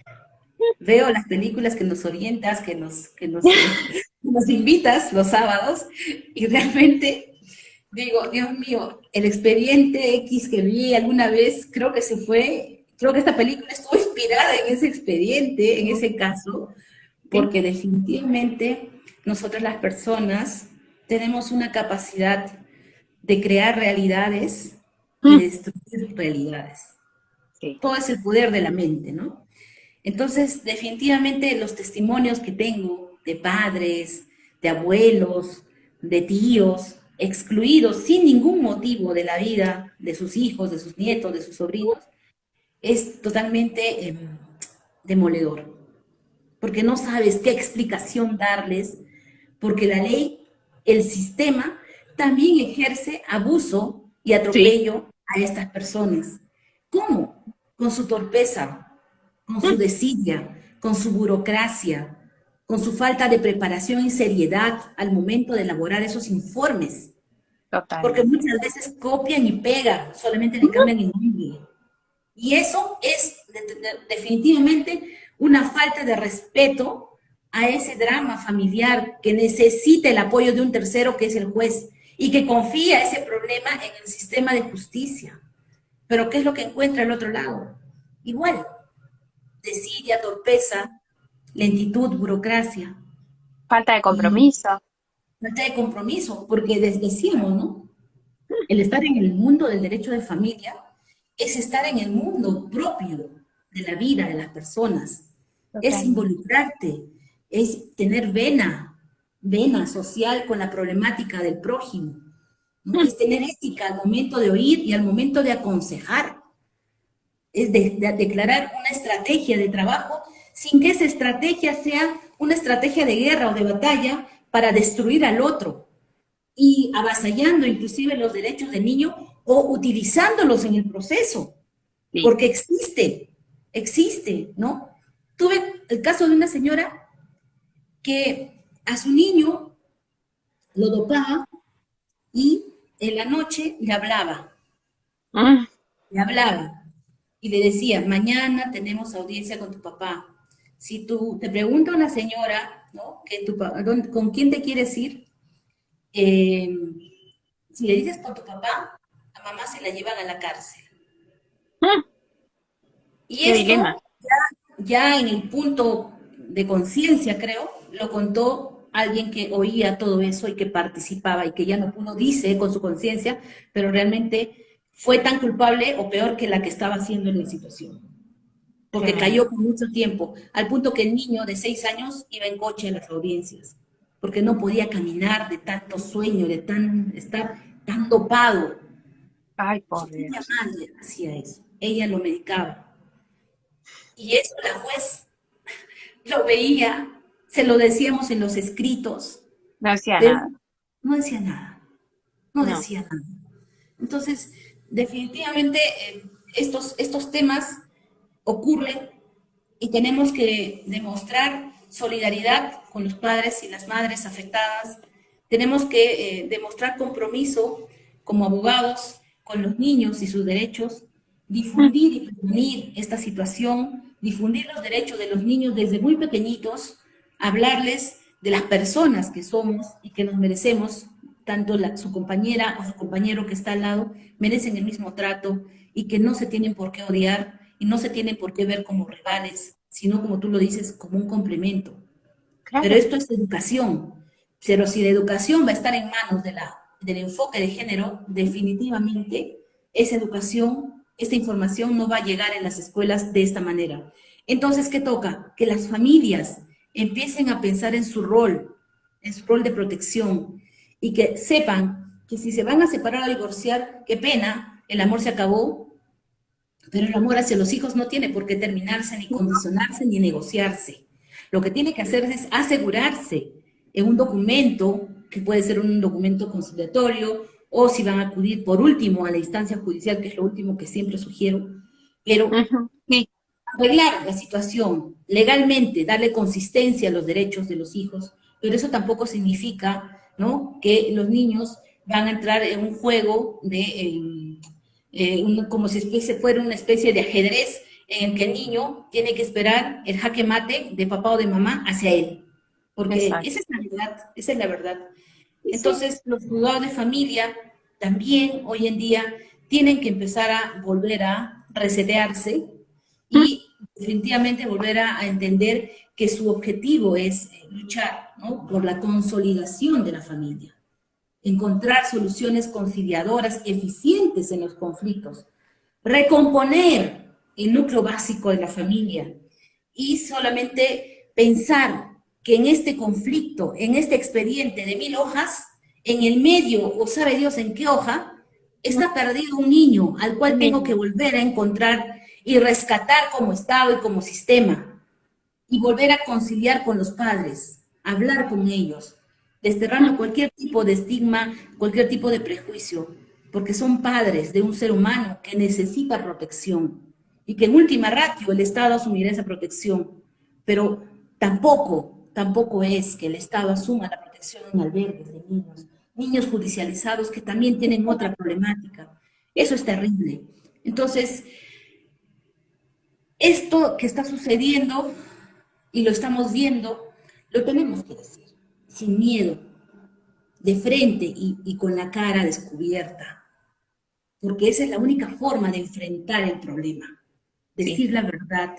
Veo las películas que nos orientas, nos invitas los sábados, y realmente digo, Dios mío, el expediente X que vi alguna vez, creo que esta película estuvo inspirada en ese expediente, en ese caso,
¿Sí?
porque definitivamente nosotros las personas tenemos una capacidad de crear realidades y
Mm,
de destruir realidades.
sí.
Todo es el poder de la mente, ¿no? Entonces, definitivamente los testimonios que tengo de padres, de abuelos, de tíos, excluidos sin ningún motivo de la vida de sus hijos, de sus nietos, de sus sobrinos, es totalmente demoledor, porque no sabes qué explicación darles, porque la ley, el sistema, también ejerce abuso y
Sí,
atropello a estas personas. ¿Cómo? Con su torpeza, con su desidia, con su burocracia, con su falta de preparación y seriedad al momento de elaborar esos informes. Porque
Totalmente.
muchas veces copian y pegan, solamente le cambian el nombre. Y eso es definitivamente una falta de respeto a ese drama familiar que necesita el apoyo de un tercero que es el juez y que confía ese problema en el sistema de justicia. Pero ¿qué es lo que encuentra al otro lado? Igual, desidia, torpeza, lentitud, burocracia
Falta de
y
compromiso.
falta de compromiso, porque decíamos, ¿no? El estar en el mundo del derecho de familia es estar en el mundo propio de la vida de las personas, es
Totalmente.
involucrarte, es tener vena social con la problemática del prójimo, ¿no? Es tener ética al momento de oír y al momento de aconsejar, es de declarar una estrategia de trabajo sin que esa estrategia sea una estrategia de guerra o de batalla para destruir al otro, y avasallando inclusive los derechos del niño o utilizándolos en el proceso,
Sí.
porque existe, ¿no? Tuve el caso de una señora que a su niño lo dopaba y en la noche
Mm,
le hablaba y le decía, mañana tenemos audiencia con tu papá. Si tú te pregunta una señora, ¿no? Que ¿con quién te quieres ir? Eh, si le dices con tu papá, a mamá se la llevan a la cárcel.
mm,
Y
qué dilema.
esto, ya en el punto de conciencia, creo, lo contó alguien que oía todo eso y que participaba y que ya no dice con su conciencia, pero realmente fue tan culpable o peor que la que estaba haciendo en la situación, porque
Tremendo.
cayó por mucho tiempo, al punto que el niño de 6 años iba en coche a las audiencias, porque no podía caminar de tanto sueño, de estar tan dopado.
Ay,
Su
por
propia
Dios.
madre hacía eso, ella lo medicaba. Y eso la juez lo veía, se lo decíamos en los escritos,
No decía
pero
nada.
no decía nada, no
No.
decía nada. Entonces, definitivamente estos temas ocurren y tenemos que demostrar solidaridad con los padres y las madres afectadas. Tenemos que demostrar compromiso como abogados con los niños y sus derechos,
Mm,
difundir y prevenir esta situación, difundir los derechos de los niños desde muy pequeñitos, hablarles de las personas que somos y que nos merecemos, tanto su compañera o su compañero que está al lado, merecen el mismo trato y que no se tienen por qué odiar y no se tienen por qué ver como rivales, sino como tú lo dices, como un complemento. Pero
claro.
esto es educación. Pero si la educación va a estar en manos del enfoque de género, definitivamente esa educación, esta información no va a llegar en las escuelas de esta manera. Entonces, ¿qué toca? Que las familias empiecen a pensar en su rol de protección, y que sepan que si se van a separar o divorciar, qué pena, el amor se acabó, pero el amor hacia los hijos no tiene por qué terminarse, ni condicionarse, ni negociarse. Lo que tiene que hacer es asegurarse en un documento, que puede ser un documento conciliatorio, o si van a acudir por último a la instancia judicial, que es lo último que siempre sugiero, pero
Ujú, sí,
arreglar la situación legalmente, darle consistencia a los derechos de los hijos, pero eso tampoco significa, ¿no?, que los niños van a entrar en un juego como si fuera una especie de ajedrez en el que el niño tiene que esperar el jaque mate de papá o de mamá hacia él, porque
exacto.
esa es la verdad, esa es la verdad.
Sí, sí.
Entonces, los juzgados de familia también hoy en día tienen que empezar a volver a resetearse
Mm,
y definitivamente volver a entender que su objetivo es luchar, ¿no?, por la consolidación de la familia, encontrar soluciones conciliadoras eficientes en los conflictos, recomponer el núcleo básico de la familia y solamente pensar que en este conflicto, en este expediente de 1000 hojas, en el medio, o sabe Dios en qué hoja,
mm,
está perdido un niño al cual
un
tengo que
niño.
volver a encontrar y rescatar como Estado y como sistema, y volver a conciliar con los padres, hablar con ellos, desterrando
Mm,
cualquier tipo de estigma, cualquier tipo de prejuicio, porque son padres de un ser humano que necesita protección y que en última ratio el Estado asumirá esa protección, pero tampoco es que el Estado asuma la protección en albergues de niños, niños judicializados que también tienen otra problemática. Eso es terrible. Entonces, esto que está sucediendo y lo estamos viendo, lo tenemos que decir, sin miedo, de frente y con la cara descubierta, porque esa es la única forma de enfrentar el problema,
Sí,
decir la verdad.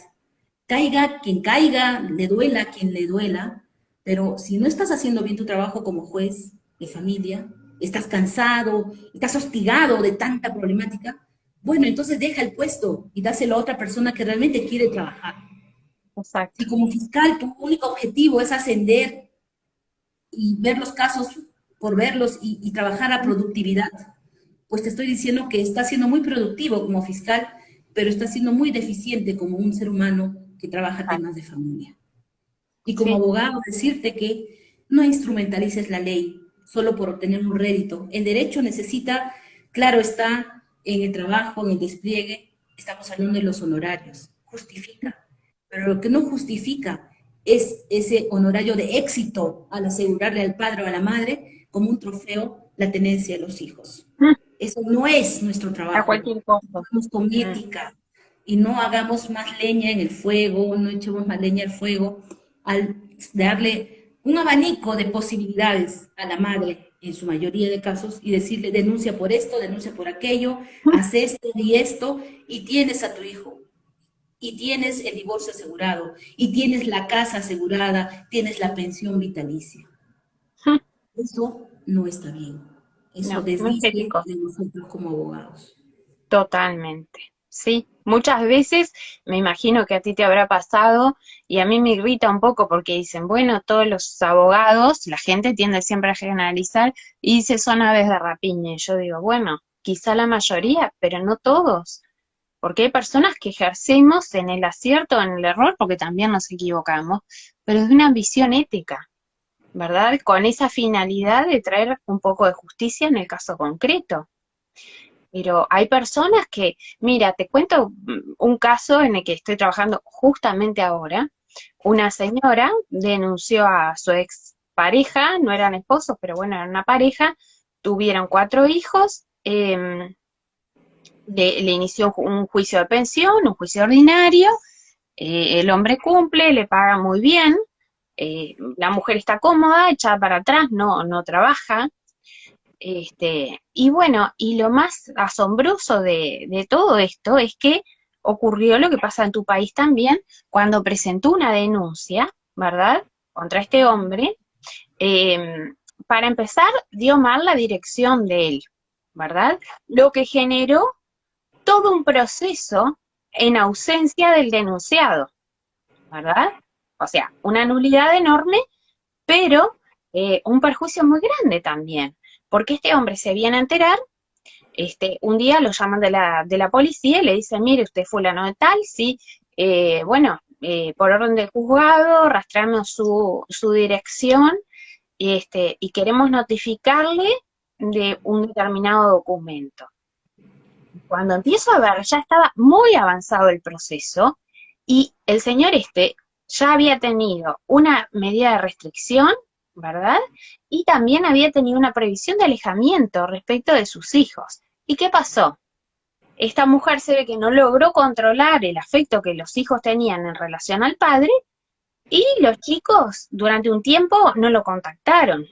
Caiga quien caiga, le duela a quien le duela, pero si no estás haciendo bien tu trabajo como juez de familia, estás cansado, estás hostigado de tanta problemática, bueno, entonces deja el puesto y dáselo a otra persona que realmente quiere trabajar.
exacto.
Si como fiscal tu único objetivo es ascender y ver los casos por verlos y trabajar a productividad, pues te estoy diciendo que está siendo muy productivo como fiscal, pero está siendo muy deficiente como un ser humano que trabaja temas de familia. Y como
Sí,
abogado, decirte que no instrumentalices la ley solo por obtener un rédito. El derecho necesita, claro está, en el trabajo, en el despliegue, estamos hablando de los honorarios, justifica. Pero lo que no justifica es ese honorario de éxito al asegurarle al padre o a la madre como un trofeo la tenencia de los hijos. Eso no es nuestro
a
trabajo.
cualquier costo.
Vamos con
Mm,
ética y no hagamos más leña en el fuego, no echemos más leña al fuego al darle un abanico de posibilidades a la madre en su mayoría de casos y decirle denuncia por esto, denuncia por aquello, haz esto y esto y tienes a tu hijo y tienes el divorcio asegurado y tienes la casa asegurada, tienes la pensión vitalicia.
mm.
Eso no está bien. Eso
No, no es
desdice
ético.
de nosotros como abogados.
Totalmente. Sí, muchas veces me imagino que a ti te habrá pasado y a mí me irrita un poco porque dicen, bueno, todos los abogados, la gente tiende siempre a generalizar y dice son aves de rapiña. Y yo digo, bueno, quizá la mayoría, pero no todos, porque hay personas que ejercemos en el acierto o en el error, porque también nos equivocamos, pero de una visión ética, ¿verdad? Con esa finalidad de traer un poco de justicia en el caso concreto. Pero hay personas que, mira, te cuento un caso en el que estoy trabajando justamente ahora. Una señora denunció a su ex pareja, no eran esposos, pero bueno, eran una pareja, tuvieron 4 hijos, le inició un juicio de pensión, un juicio ordinario, el hombre cumple, le paga muy bien, la mujer está cómoda, echada para atrás, no trabaja, y bueno, y lo más asombroso de todo esto es que ocurrió lo que pasa en tu país también, cuando presentó una denuncia, ¿verdad?, contra este hombre, eh, para empezar, dio mal la dirección de él, ¿verdad? Lo que generó todo un proceso en ausencia del denunciado, ¿verdad? O sea, una nulidad enorme, pero un perjuicio muy grande también, porque este hombre se viene a enterar, un día lo llaman de la policía y le dicen, mire, usted es fulano de tal, sí, bueno, por orden del juzgado, rastreamos su dirección, y queremos notificarle de un determinado documento. Cuando empiezo a ver, ya estaba muy avanzado el proceso y el señor ya había tenido una medida de restricción, ¿verdad? Y también había tenido una previsión de alejamiento respecto de sus hijos. ¿Y qué pasó? Esta mujer se ve que no logró controlar el afecto que los hijos tenían en relación al padre y los chicos durante un tiempo no lo contactaron.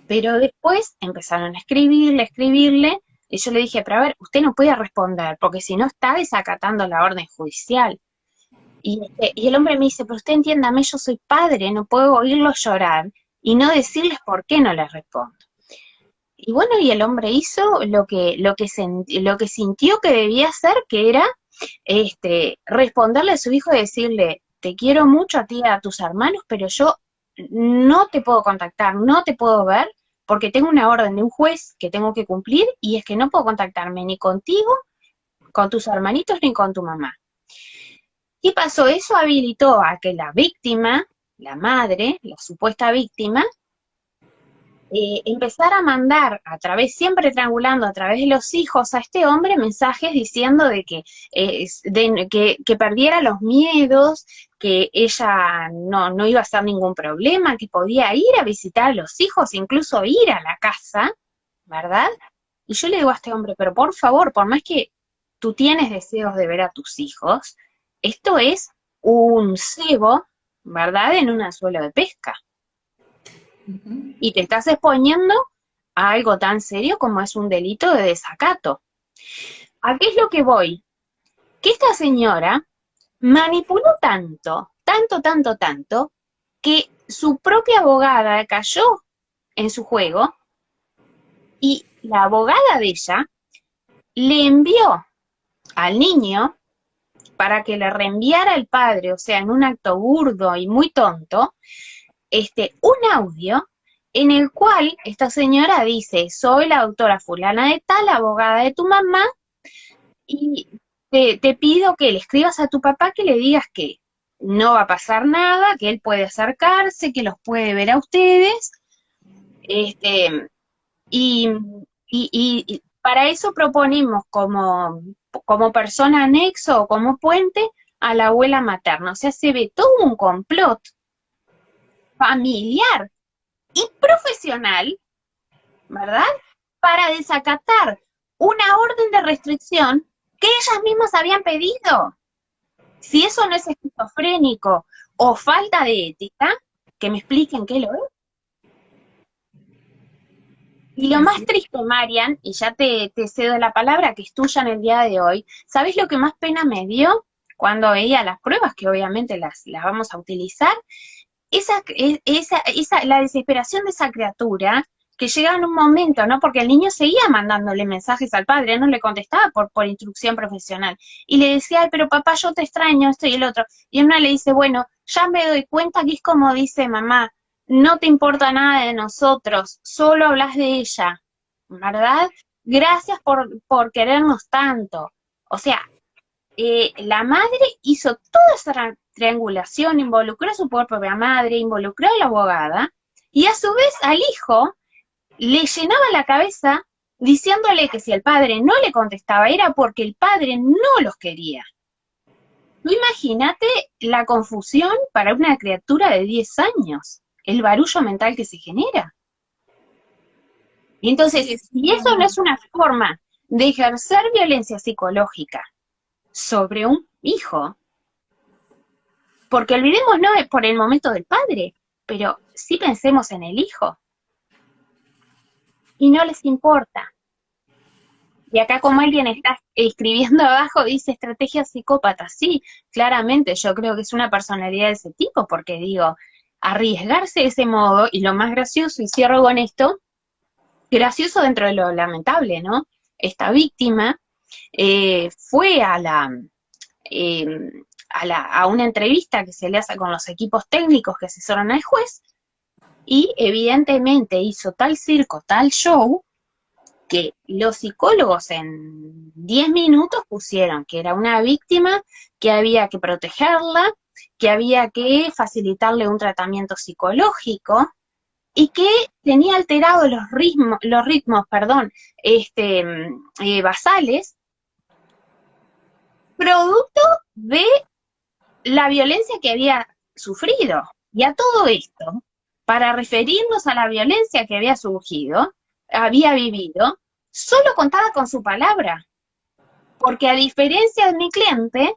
Pero después empezaron a escribirle, y yo le dije, pero a ver, usted no puede responder, porque si no está desacatando la orden judicial. Y el hombre me dice, pero usted entiéndame, yo soy padre, no puedo oírlos llorar y no decirles por qué no les respondo. Y bueno, y el hombre hizo lo que sintió que debía hacer, que era responderle a su hijo y decirle, te quiero mucho a ti y a tus hermanos, pero yo no te puedo contactar, no te puedo ver, porque tengo una orden de un juez que tengo que cumplir y es que no puedo contactarme ni contigo, con tus hermanitos, ni con tu mamá. ¿Qué pasó? Eso habilitó a que la víctima, la madre, la supuesta víctima, empezar a mandar a través, siempre triangulando a través de los hijos a este hombre mensajes diciendo de que, que perdiera los miedos, que ella no iba a ser ningún problema, que podía ir a visitar a los hijos, incluso ir a la casa, ¿verdad? Y yo le digo a este hombre, pero por favor, por más que tú tienes deseos de ver a tus hijos, esto es un cebo, ¿verdad? En un anzuelo de pesca.
Ujú.
Y te estás exponiendo a algo tan serio como es un delito de desacato. ¿A qué es lo que voy? Que esta señora manipuló tanto, tanto, tanto, tanto, que su propia abogada cayó en su juego y la abogada de ella le envió al niño para que le reenviara al padre, o sea, en un acto burdo y muy tonto, un audio en el cual esta señora dice, soy la doctora fulana de tal, abogada de tu mamá, y te pido que le escribas a tu papá que le digas que no va a pasar nada, que él puede acercarse, que los puede ver a ustedes, este, y, y para eso proponemos como persona anexo o como puente a la abuela materna. O sea, se ve todo un complot familiar y profesional, ¿verdad? Para desacatar una orden de restricción que ellas mismas habían pedido. Si eso no es esquizofrénico o falta de ética, que me expliquen qué lo es. Y lo más
Así
triste, Marian, y ya te cedo la palabra que es tuya en el día de hoy, ¿sabes lo que más pena me dio cuando veía las pruebas, que obviamente las vamos a utilizar? La desesperación de esa criatura que llega en un momento, ¿no? Porque el niño seguía mandándole mensajes al padre, él no le contestaba por instrucción profesional. Y le decía, ay, pero papá, yo te extraño, esto y el otro. Y una le dice, bueno, ya me doy cuenta que es como dice mamá, no te importa nada de nosotros, solo hablas de ella, ¿verdad? Gracias por querernos tanto. O sea, la madre hizo toda esa triangulación, involucró a su propia madre, involucró a la abogada, y a su vez al hijo le llenaba la cabeza diciéndole que si el padre no le contestaba era porque el padre no los quería. Tú imagínate la confusión para una criatura de 10 años, el barullo mental que se genera. Y
sigue
entonces, si eso no
siendo,
es una forma de ejercer violencia psicológica sobre un hijo, porque olvidemos no es por el momento del padre, pero sí pensemos en el hijo, y no les importa. Y acá como alguien está escribiendo abajo, dice estrategia psicópata. Sí, claramente yo creo que es una personalidad de ese tipo, porque digo, arriesgarse de ese modo, y lo más gracioso, y cierro con esto, gracioso dentro de lo lamentable, ¿no? Esta víctima fue eh, a una entrevista que se le hace con los equipos técnicos que asesoran al juez, y evidentemente hizo tal circo, tal show, que los psicólogos en 10 minutos pusieron que era una víctima, que había que protegerla, que había que facilitarle un tratamiento psicológico y que tenía alterados los ritmos, perdón, basales, producto de la violencia que había sufrido. Y a todo esto, para referirnos a la violencia que había surgido, había vivido, solo contaba con su palabra, porque a diferencia de mi cliente,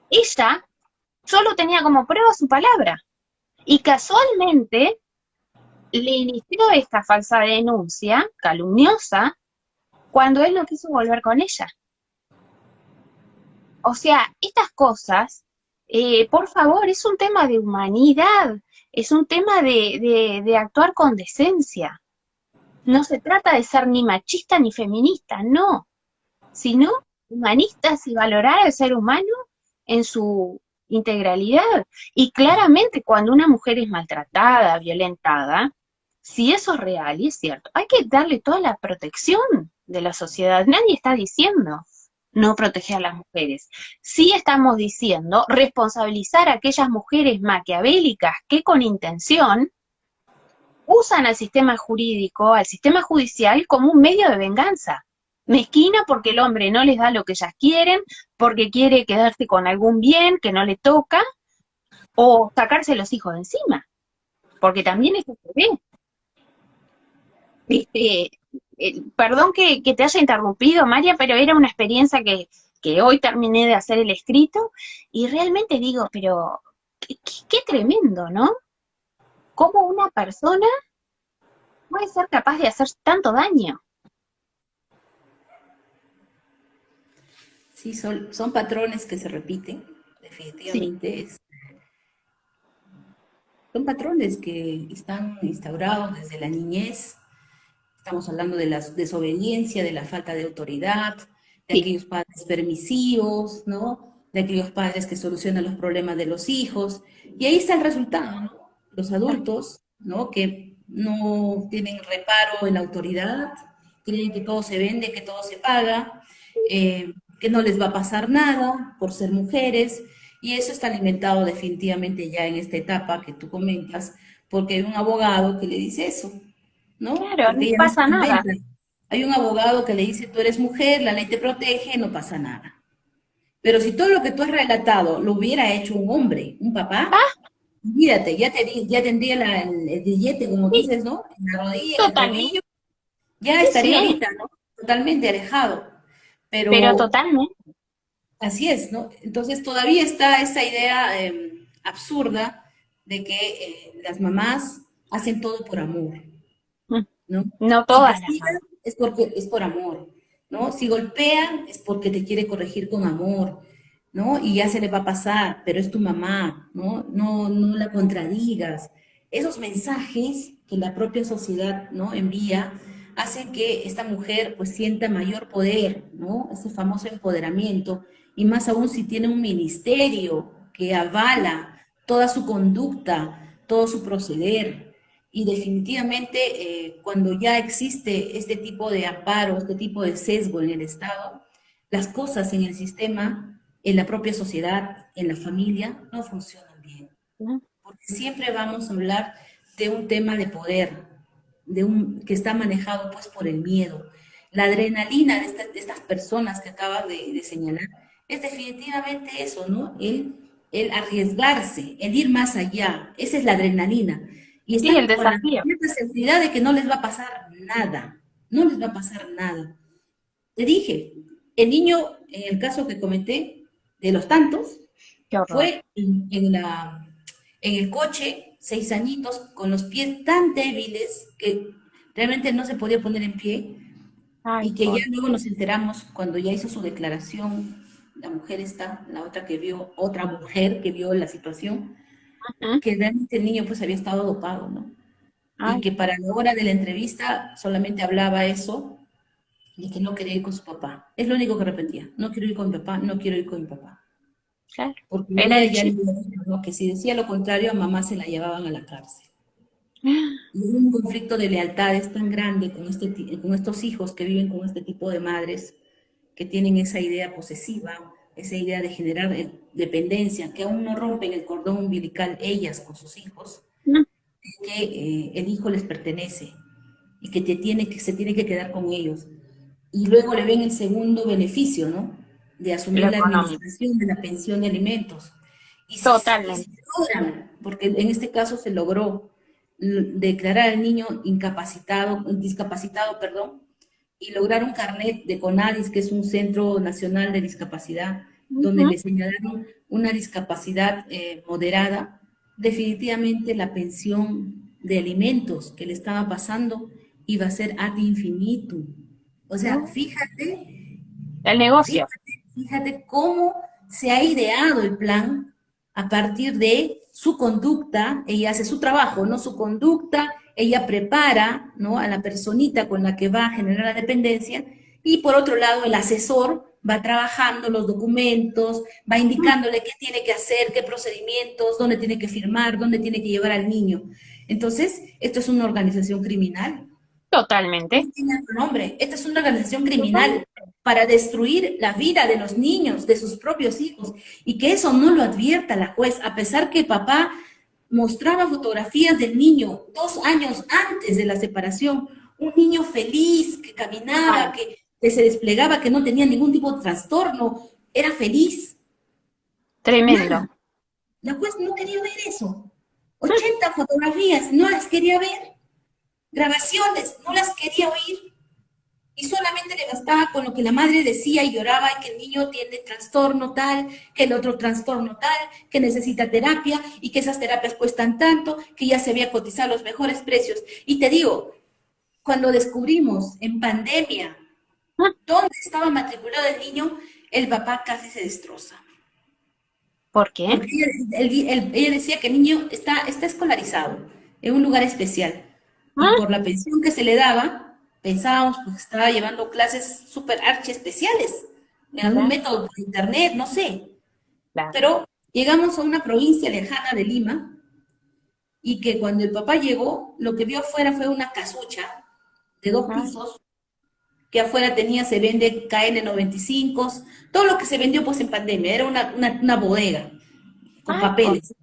ella solo tenía como prueba su palabra. Y casualmente le inició esta falsa denuncia calumniosa cuando él no quiso volver con ella. O sea, estas cosas, por favor, es un tema de humanidad, es un tema de actuar con decencia. No se trata de ser ni machista ni feminista, no, sino humanistas y valorar al ser humano en su integralidad. Y claramente cuando una mujer es maltratada, violentada, si eso es real y es cierto, hay que darle toda la protección de la sociedad. Nadie está diciendo no proteger a las mujeres. Sí estamos diciendo responsabilizar a aquellas mujeres maquiavélicas que con intención usan al sistema jurídico, al sistema judicial, como un medio de venganza. Mezquina porque el hombre no les da lo que ellas quieren, porque quiere quedarse con algún bien que no le toca, o sacarse los hijos de encima, porque también eso se ve. Este, perdón que te haya interrumpido, María, pero era una experiencia que hoy terminé de hacer el escrito y realmente digo, pero qué tremendo, ¿no? ¿Cómo una persona puede ser capaz de hacer tanto daño?
Sí, son patrones que se repiten,
Sí,
definitivamente. Son patrones que están instaurados desde la niñez. Estamos hablando de la desobediencia, de la falta de autoridad, de
sí,
aquellos padres permisivos, ¿no? De aquellos padres que solucionan los problemas de los hijos. Y ahí está el resultado, ¿no? Los adultos, ¿no? Que no tienen reparo en la autoridad, creen que todo se vende, que todo se paga, que no les va a pasar nada por ser mujeres. Y eso está alimentado definitivamente ya en esta etapa que tú comentas, porque hay un abogado que le dice eso, ¿no?
claro,
Porque
no
ella no se
pasa
lo
nada.
inventa. Hay un abogado que le dice, tú eres mujer, la ley te protege, no pasa nada. Pero si todo lo que tú has relatado lo hubiera hecho un hombre, un papá,
Ah,
mírate, ya tendría el billete, como
sí,
dices, ¿no? En la rodilla, en el
totalmente.
tobillo, ya
Sí,
estaría
sí,
ahorita, ¿no? Totalmente alejado.
pero
Pero
totalmente.
así es, ¿no? Entonces todavía está esa idea absurda de que las mamás hacen todo por amor.
Mm,
¿No?
no
Si
todas las
castigan
mamás.
es porque es por amor, ¿no? Si golpean es porque te quiere corregir con amor, ¿no? Y ya se le va a pasar, pero es tu mamá, ¿no? No la contradigas. Esos mensajes que la propia sociedad, ¿no? envía hacen que esta mujer pues sienta mayor poder, ¿no? Ese famoso empoderamiento, y más aún si tiene un ministerio que avala toda su conducta, todo su proceder. Y definitivamente cuando ya existe este tipo de amparo, este tipo de sesgo en el Estado, las cosas en el sistema, en la propia sociedad, en la familia, no funcionan bien.
¿No?
Porque siempre vamos a hablar de un tema de poder, que está manejado pues por el miedo. La adrenalina de estas personas que acabas de señalar es definitivamente eso, ¿no? El arriesgarse, el ir más allá, esa es la adrenalina. Y
Sí, el
están con la
desafío.
completa seguridad de que no les va a pasar nada, no les va a pasar nada. Te dije, el niño, en el caso que comenté, de los tantos,
Qué horror.
fue en el coche, 6 añitos, con los pies tan débiles que realmente no se podía poner en pie,
Ay,
y que ya
por.
luego nos enteramos cuando ya hizo su declaración, la mujer está, la otra que vio, otra mujer que vio la situación,
Ujú.
que realmente el niño pues había estado dopado, ¿no? Y
Ay,
que para la hora de la entrevista solamente hablaba eso, de que no quería ir con su papá. Es lo único que repetía, no quiero ir con mi papá, no quiero ir con mi papá.
claro.
Porque
Era
ella
el
ya le
chip.
había dicho, ¿no? Que si decía lo contrario, a mamá se la llevaban a la cárcel. Y hay un conflicto de lealtades tan grande con estos hijos que viven con este tipo de madres, que tienen esa idea posesiva, esa idea de generar dependencia, que aún no rompen el cordón umbilical ellas con sus hijos,
Mm,
que el hijo les pertenece y que, se tiene que quedar con ellos. Y luego le ven el segundo beneficio, ¿no? De
lo
asumir la
económico.
administración de la pensión de alimentos. Y si
Totalmente.
logran, porque en este caso se logró declarar al niño discapacitado, perdón, y lograr un carnet de CONADIS, que es un Centro Nacional de Discapacidad, donde
Ujú.
le señalaron una discapacidad moderada, definitivamente la pensión de alimentos que le estaba pasando iba a ser ad infinitum. O sea,
No,
fíjate,
el negocio.
fíjate cómo se ha ideado el plan a partir de su conducta. Ella hace su trabajo, ¿no? Su conducta, ella prepara, ¿no? A la personita con la que va a generar la dependencia, y por otro lado el asesor va trabajando los documentos, va
Mm,
indicándole qué tiene que hacer, qué procedimientos, dónde tiene que firmar, dónde tiene que llevar al niño. Entonces, esto es una organización criminal.
totalmente.
No tiene otro nombre. Esta es una organización criminal
Totalmente.
para destruir la vida de los niños, de sus propios hijos, y que eso no lo advierta la juez, a pesar que papá mostraba fotografías del niño 2 años antes de la separación, un niño feliz, que caminaba,
Ay,
que se desplegaba, que no tenía ningún tipo de trastorno, era feliz.
tremendo.
Nada, la juez no quería ver eso. 80 fotografías, no las quería ver. Grabaciones, no las quería oír. Y solamente le bastaba con lo que la madre decía y lloraba, y que el niño tiene trastorno tal, que el otro trastorno tal, que necesita terapia y que esas terapias cuestan tanto, que ya se había cotizado los mejores precios. Y te digo, cuando descubrimos en pandemia dónde estaba matriculado el niño, el papá casi se destroza.
¿Por qué?
Porque ella decía que el niño está escolarizado en un lugar especial. Y
Ah,
por la pensión que se le daba, pensábamos pues, que estaba llevando clases súper archi especiales, en algún
claro,
método por internet, no sé.
claro.
Pero llegamos a una provincia lejana de Lima, y que cuando el papá llegó, lo que vio afuera fue una casucha de 2 pisos, que afuera tenía, se vende KN95, todo lo que se vendió pues en pandemia, era una bodega con
Ay, por
papeles.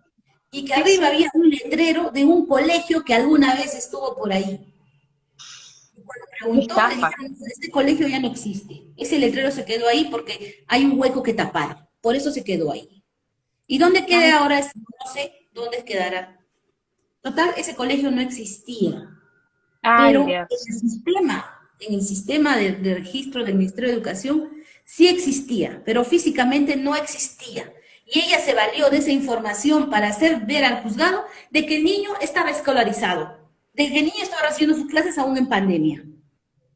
Y que
sí,
arriba
sí.
había un letrero de un colegio que alguna vez estuvo por ahí. Y cuando
Qué
preguntó, le
estafa.
dijeron, este colegio ya no existe. Ese letrero se quedó ahí porque hay un hueco que tapar. Por eso se quedó ahí. ¿Y dónde
Ay,
queda ahora? No sé dónde quedará. Total, ese colegio no existía.
ay,
Pero
Dios.
en el sistema de registro del Ministerio de Educación sí existía, pero físicamente no existía. Y ella se valió de esa información para hacer ver al juzgado de que el niño estaba escolarizado, de que el niño estaba haciendo sus clases aún en pandemia.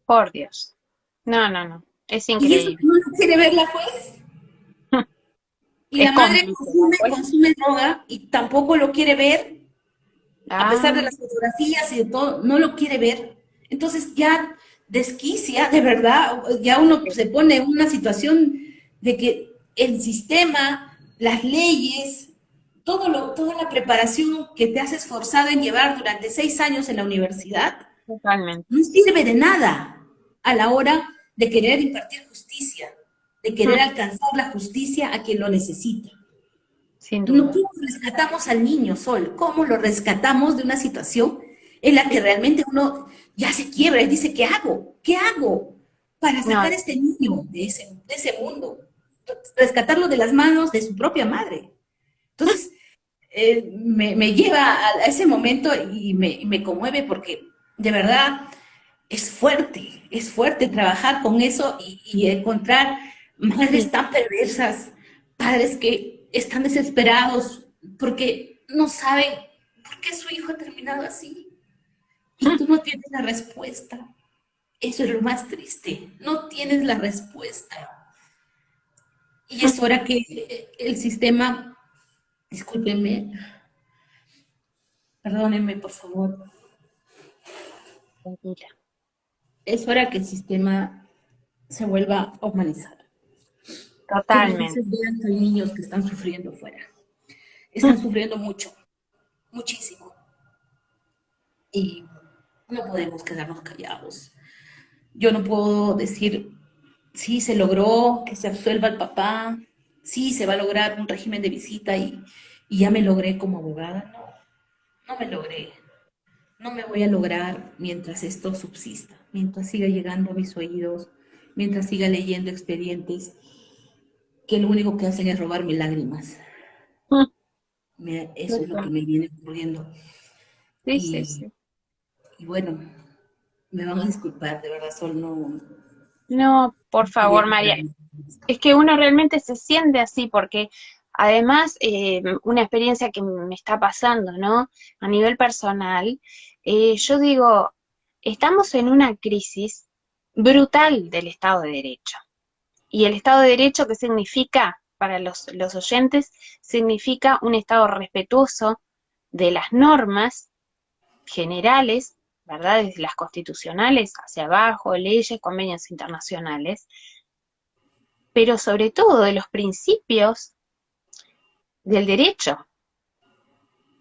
Por Dios. No, no, no. Es
Y eso
increíble.
no lo quiere ver la juez. Y
Es
la madre
cómplice la juez.
consume droga y tampoco lo quiere ver, a pesar de
Ah,
las fotografías y de todo, no lo quiere ver. Entonces ya desquicia, de verdad, ya uno
sí,
se pone en una situación de que el sistema, las leyes, toda la preparación que te has esforzado en llevar durante 6 años en la universidad,
totalmente.
no sirve de nada a la hora de querer impartir justicia, de querer
Mm,
alcanzar la justicia a quien lo necesita.
sin
No,
duda.
¿cómo rescatamos al niño, Sol? ¿Cómo lo rescatamos de una situación en la que realmente uno ya se quiebra y dice, ¿qué hago? ¿Qué hago para
No,
sacar a este niño de ese mundo? Rescatarlo de las manos de su propia madre. Entonces, me lleva a ese momento y me conmueve porque de verdad es fuerte trabajar con eso y encontrar madres
sí.
tan perversas, padres que están desesperados porque no saben por qué su hijo ha terminado así y tú no tienes la respuesta. Eso es lo más triste, no tienes la respuesta. Y es hora que el sistema, discúlpenme, perdónenme por favor,
Tranquila.
es hora que el sistema se vuelva a humanizar. Que los
Totalmente.
jueces vean que hay niños que están sufriendo fuera. Están sufriendo mucho, muchísimo. Y no podemos quedarnos callados. Yo no puedo decir, sí, se logró que se absuelva el papá, sí, se va a lograr un régimen de visita y ya me logré como abogada. No, no me logré. No me voy a lograr mientras esto subsista, mientras siga llegando a mis oídos, mientras siga leyendo expedientes que lo único que hacen es robarme lágrimas. Eso es lo que me viene ocurriendo.
Sí, sí,
Y,
sí.
y bueno, me van a disculpar, de verdad, Sol,
No, por
no quería
favor, María.
contarles esto.
Es que uno realmente se siente así porque además una experiencia que me está pasando, ¿no? A nivel personal, yo digo, estamos en una crisis brutal del Estado de Derecho. Y el Estado de Derecho, ¿qué significa para los oyentes? Significa un Estado respetuoso de las normas generales, ¿verdad? Desde las constitucionales hacia abajo, leyes, convenios internacionales, pero sobre todo de los principios del derecho.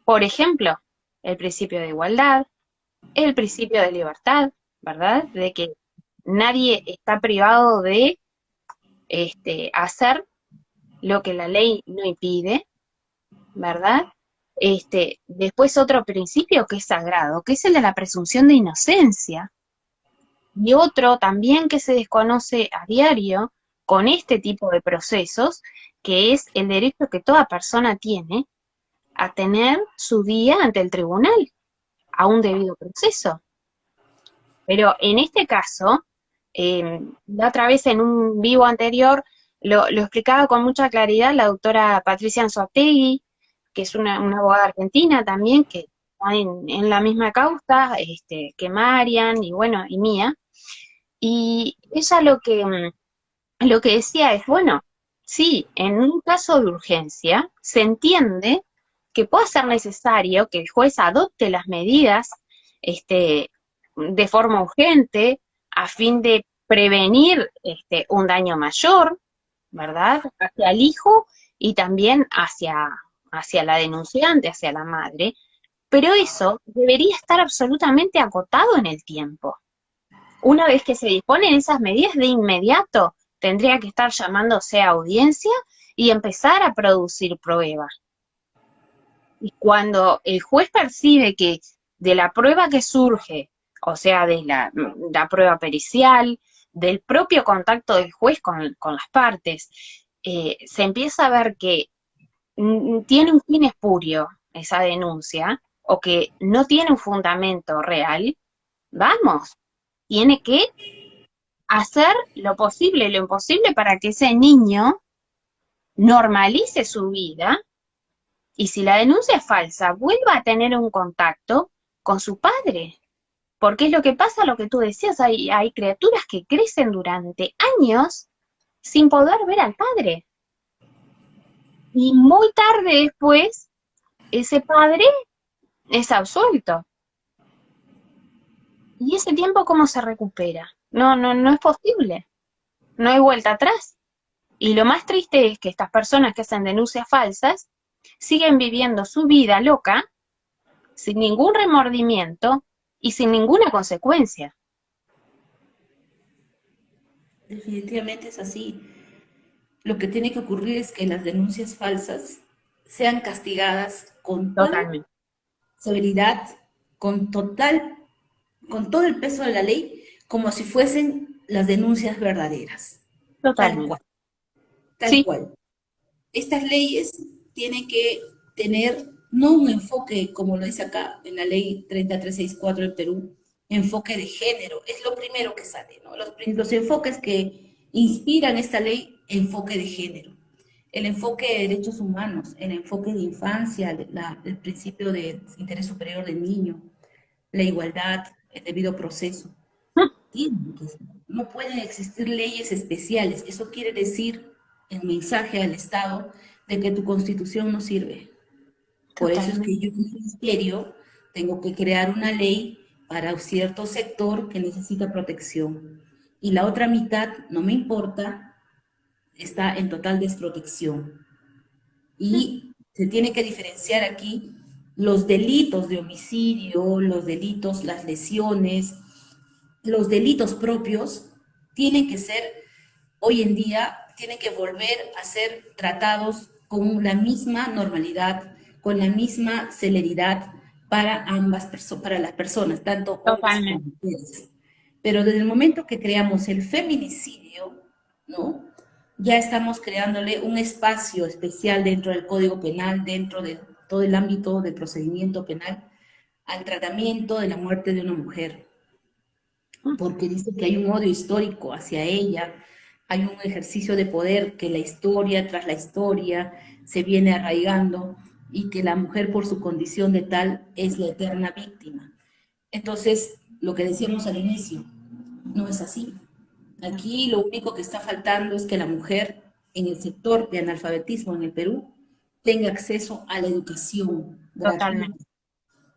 Por ejemplo, el principio de igualdad, el principio de libertad, ¿verdad? De que nadie está privado de hacer lo que la ley no impide, ¿verdad? Después otro principio que es sagrado, que es el de la presunción de inocencia. Y otro también que se desconoce a diario con este tipo de procesos, que es el derecho que toda persona tiene a tener su día ante el tribunal, a un debido proceso. Pero en este caso, la otra vez en un vivo anterior lo explicaba con mucha claridad la doctora Patricia Anzoátegui, que es una abogada argentina también, que está en la misma causa que Marian y bueno, y mía. Y ella lo que decía es, bueno, sí, en un caso de urgencia se entiende que pueda ser necesario que el juez adopte las medidas de forma urgente a fin de prevenir un daño mayor, ¿verdad? Hacia el hijo y también hacia la denunciante, hacia la madre, pero eso debería estar absolutamente acotado en el tiempo. Una vez que se disponen esas medidas de inmediato, tendría que estar llamándose a audiencia y empezar a producir pruebas. Y cuando el juez percibe que de la prueba que surge, o sea, de la prueba pericial, del propio contacto del juez con las partes, se empieza a ver que tiene un fin espurio esa denuncia, o que no tiene un fundamento real, vamos, tiene que hacer lo posible, lo imposible para que ese niño normalice su vida y si la denuncia es falsa, vuelva a tener un contacto con su padre. Porque es lo que pasa, lo que tú decías, hay criaturas que crecen durante años sin poder ver al padre. Y muy tarde después, ese padre es absuelto. ¿Y ese tiempo cómo se recupera? No es posible. No hay vuelta atrás. Y lo más triste es que estas personas que hacen denuncias falsas siguen viviendo su vida loca, sin ningún remordimiento y sin ninguna consecuencia.
Definitivamente es así. Lo que tiene que ocurrir es que las denuncias falsas sean castigadas con toda
Totalmente,
severidad, con total, con todo el peso de la ley, como si fuesen las denuncias verdaderas. Tal
totalmente.
cual, tal
Sí,
cual. Estas leyes tienen que tener no un enfoque, como lo dice acá en la ley 30364 del Perú, enfoque de género, es lo primero que sale, ¿no? Los enfoques que inspiran esta ley, enfoque de género, el enfoque de derechos humanos, el enfoque de infancia, el principio de interés superior del niño, la igualdad, el debido proceso. Tienen que estar. No pueden existir leyes especiales. Eso quiere decir el mensaje al Estado de que tu constitución no sirve. Por eso es que
totalmente,
yo, como ministerio, tengo que crear una ley para un cierto sector que necesita protección. Y la otra mitad, no me importa, está en total desprotección. Y se tiene que diferenciar aquí los delitos de homicidio, los delitos, las lesiones, los delitos propios tienen que ser, hoy en día, tienen que volver a ser tratados con la misma normalidad, con la misma celeridad para ambas personas, para las personas, tanto hombres como
totalmente.
mujeres. Pero desde el momento que creamos el feminicidio, ¿no? Ya estamos creándole un espacio especial dentro del Código Penal, dentro de todo el ámbito del procedimiento penal, al tratamiento de la muerte de una mujer porque dice que hay un odio histórico hacia ella, hay un ejercicio de poder que la historia tras la historia se viene arraigando y que la mujer por su condición de tal es la eterna víctima. Entonces, lo que decíamos al inicio, no es así. Aquí lo único que está faltando es que la mujer en el sector de analfabetismo en el Perú tenga acceso a la educación gratuita,
Totalmente.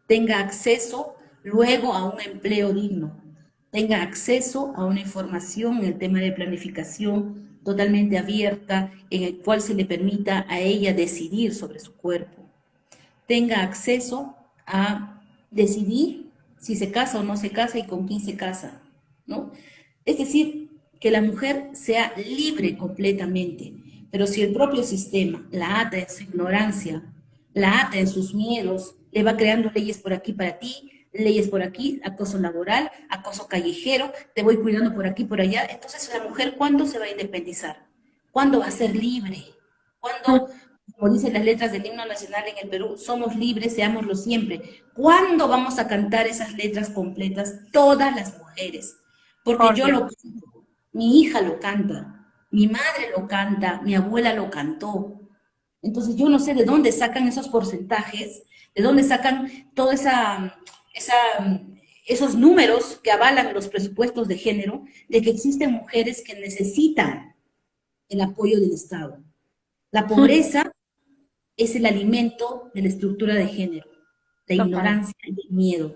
tenga acceso luego a un empleo digno, tenga acceso a una información en el tema de planificación totalmente abierta, en el cual se le permita a ella decidir sobre su cuerpo, tenga acceso a decidir si se casa o no se casa y con quién se casa, ¿no? Es decir, que la mujer sea libre completamente, pero si el propio sistema la ata en su ignorancia, la ata en sus miedos, le va creando leyes por aquí para ti, leyes por aquí, acoso laboral, acoso callejero, te voy cuidando por aquí, por allá. Entonces, la mujer, ¿cuándo se va a independizar? ¿Cuándo va a ser libre? ¿Cuándo, como dicen las letras del himno nacional en el Perú, somos libres, seámoslo siempre? ¿Cuándo vamos a cantar esas letras completas todas las mujeres? Porque
Por
yo lo
Dios.
canto, mi hija lo canta, mi madre lo canta, mi abuela lo cantó. Entonces yo no sé de dónde sacan esos porcentajes, de dónde sacan toda esa, esos números que avalan los presupuestos de género, de que existen mujeres que necesitan el apoyo del Estado. La pobreza es el alimento de la estructura de género, la
Total.
ignorancia y el miedo.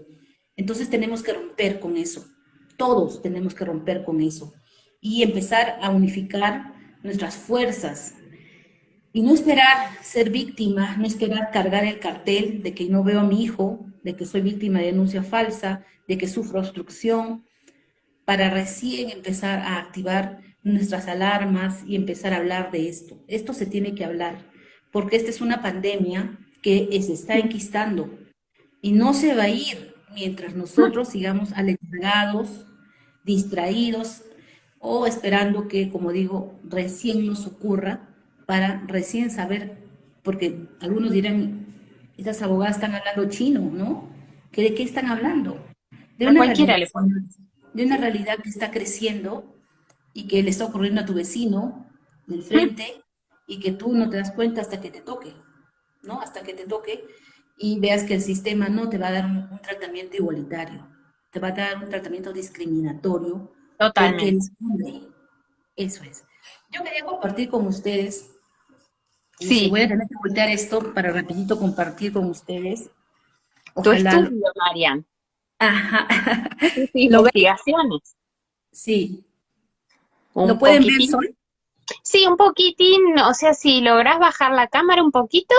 Entonces tenemos que romper con eso. Todos tenemos que romper con eso y empezar a unificar nuestras fuerzas, y no esperar ser víctima, no esperar cargar el cartel de que no veo a mi hijo, de que soy víctima de denuncia falsa, de que sufro obstrucción, para recién empezar a activar nuestras alarmas y empezar a hablar de esto. Esto se tiene que hablar, porque esta es una pandemia que se está enquistando y no se va a ir mientras nosotros sigamos aletargados, distraídos o esperando que, como digo, recién nos ocurra para recién saber, porque algunos dirán, estas abogadas están hablando chino, ¿no? ¿Que ¿De qué están hablando? De
A
una
cualquiera
realidad,
le pone.
de una realidad que está creciendo y que le está ocurriendo a tu vecino del frente y que tú no te das cuenta hasta que te toque, ¿no? Hasta que te toque y veas que el sistema no te va a dar un tratamiento igualitario, te va a dar un tratamiento discriminatorio porque
Totalmente.
eres hombre. Eso es. Yo quería compartir con ustedes, y si
Sí,
voy a tener que voltear esto para rapidito compartir con ustedes,
tu
ojalá
estudio, Marian,
ajá,
tus
lo ven,
investigaciones.
sí, lo
Un
pueden ver,
poquitín.
Sol,
Sí, un poquitín, o sea, si lográs bajar la cámara un poquito,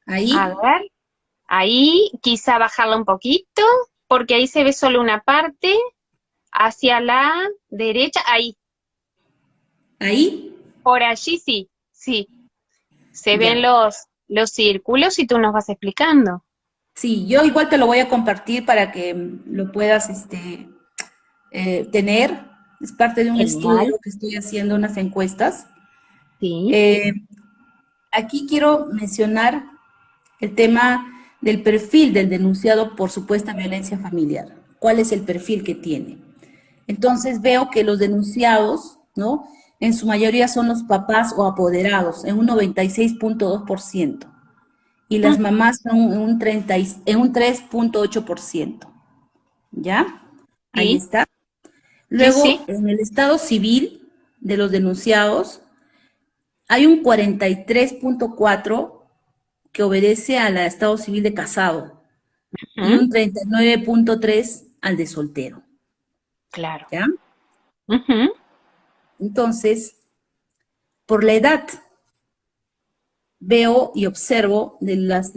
a
ahí,
ver, ahí quizá bajarla un poquito, porque ahí se ve solo una parte, hacia la derecha, ahí,
ahí,
por allí sí, sí, se ven
ya.
los círculos y tú nos vas explicando.
Sí, yo igual te lo voy a compartir para que lo puedas tener. Es parte de un
Genial,
estudio que estoy haciendo, unas encuestas.
sí.
Eh, Aquí quiero mencionar el tema del perfil del denunciado por supuesta violencia familiar. ¿Cuál es el perfil que tiene? Entonces veo que los denunciados, ¿no? En su mayoría son los papás o apoderados, en un 96.2%, y las
Mm,
mamás son en un 3.8%. ¿Ya? Ahí
sí,
está.
sí,
Luego,
sí.
en el estado civil de los denunciados, hay un 43.4 que obedece al estado civil de casado y
Ujú,
un 39.3 al de soltero.
claro.
¿Ya?
Ujú,
Entonces, por la edad, veo y observo de las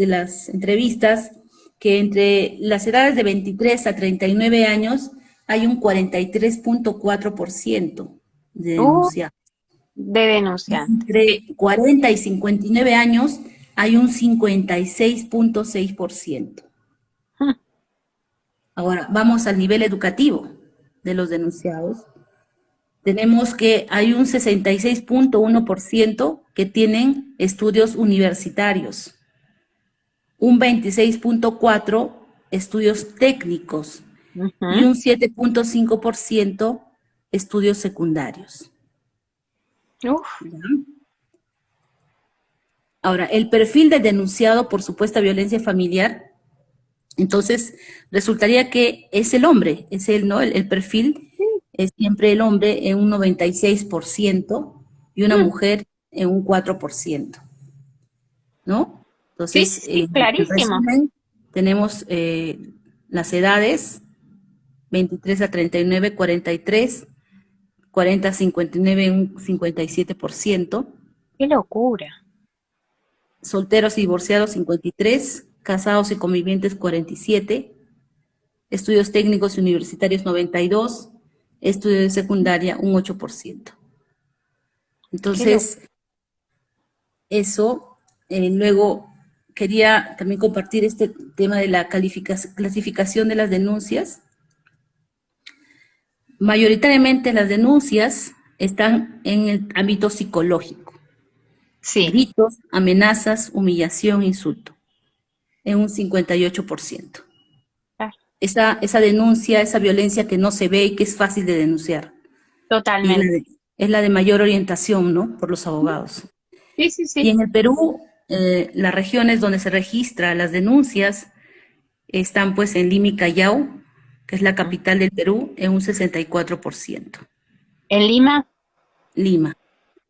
entrevistas que entre las edades de 23 a 39 años hay un 43.4% de
uh,
denunciados.
de denunciante.
Entre 40 y 59 años hay un 56.6%.
Mm,
Ahora, vamos al nivel educativo de los denunciados. Tenemos que hay un 66.1% que tienen estudios universitarios, un 26.4% estudios técnicos y
ujú.
un 7.5% estudios secundarios.
Uf,
¿Ya? Ahora, el perfil del denunciado por supuesta violencia familiar, entonces resultaría que es el hombre, es el, ¿no? El perfil es siempre el hombre en un 96% y una
mm,
mujer en un 4%, ¿no?
sí,
Entonces,
sí, sí,
en
clarísimo.
resumen, tenemos las edades 23 a 39, 43, 40 a 59, un 57%,
Qué locura.
solteros y divorciados 53, casados y convivientes 47, estudios técnicos y universitarios 92, estudios de secundaria un 8%.
Qué locura.
Entonces, eso, luego, quería también compartir este tema de la clasificación de las denuncias. Mayoritariamente las denuncias están en el ámbito psicológico.
Sí,
Gritos, amenazas, humillación, insulto, en un 58%.
claro,
Esa denuncia, esa violencia que no se ve y que es fácil de denunciar. Y
totalmente.
es la de mayor orientación, ¿no? Por los abogados.
Sí, sí,
Y
sí.
en el Perú, las regiones donde se registran las denuncias están pues en Lima y Callao, que es la
Mm.
capital del Perú, en un 64%.
¿En Lima?
Lima,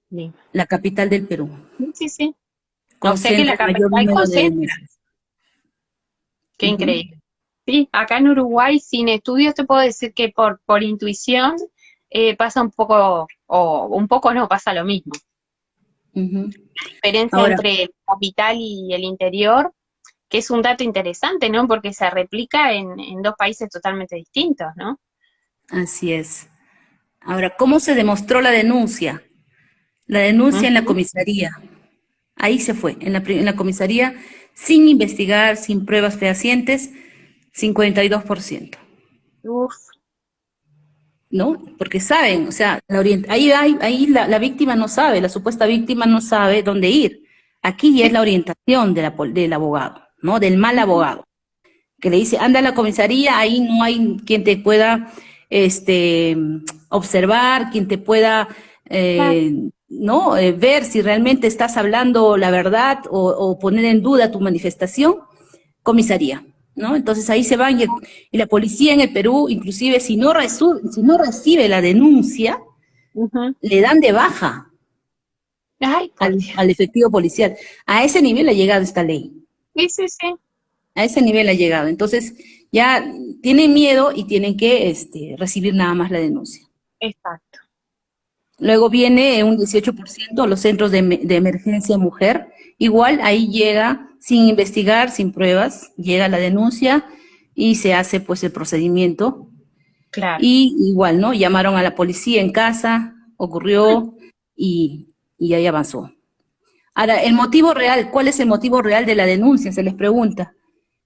Lima.
la capital del Perú,
Sí, sí, sí. O sea que
concentra
la
el mayor
capital
número de
concentra.
denuncias.
Qué
Ujú,
increíble. Sí, acá en Uruguay, sin estudios, te puedo decir que por intuición pasa un poco, o un poco no, pasa lo mismo.
ujú.
Diferencia
Ahora,
entre el capital y el interior, que es un dato interesante, ¿no? Porque se replica en dos países totalmente distintos, ¿no?
así es. Ahora, ¿cómo se demostró la denuncia? La denuncia en la
Ujú.
comisaría. Ahí se fue, en la comisaría, sin investigar, sin pruebas fehacientes, 52%.
Uf,
¿No? Porque saben, o sea, ahí la víctima no sabe, la supuesta víctima no sabe dónde ir. Aquí ya es
sí.
la orientación del abogado, ¿no? Del mal
Ujú.
abogado, que le dice, anda a la comisaría, ahí no hay quien te pueda este, observar, quien te pueda
Claro.
¿no? Ver si realmente estás hablando la verdad o poner en duda tu manifestación, comisaría, ¿no? Entonces ahí se van y la policía en el Perú, inclusive si no recibe la denuncia,
Ujú.
le dan de baja
Ay, por Dios.
al efectivo policial. A ese nivel ha llegado esta ley.
Sí, sí, sí.
A ese nivel ha llegado. Entonces, ya tienen miedo y tienen que recibir nada más la denuncia.
Exacto.
Luego viene un 18% los centros de emergencia mujer. Igual ahí llega sin investigar, sin pruebas, llega la denuncia y se hace pues el procedimiento.
Claro.
Y igual, ¿no? Llamaron a la policía en casa,
Mm.
ocurrió y ahí avanzó. Ahora, el motivo real, ¿cuál es el motivo real de la denuncia? Se les pregunta.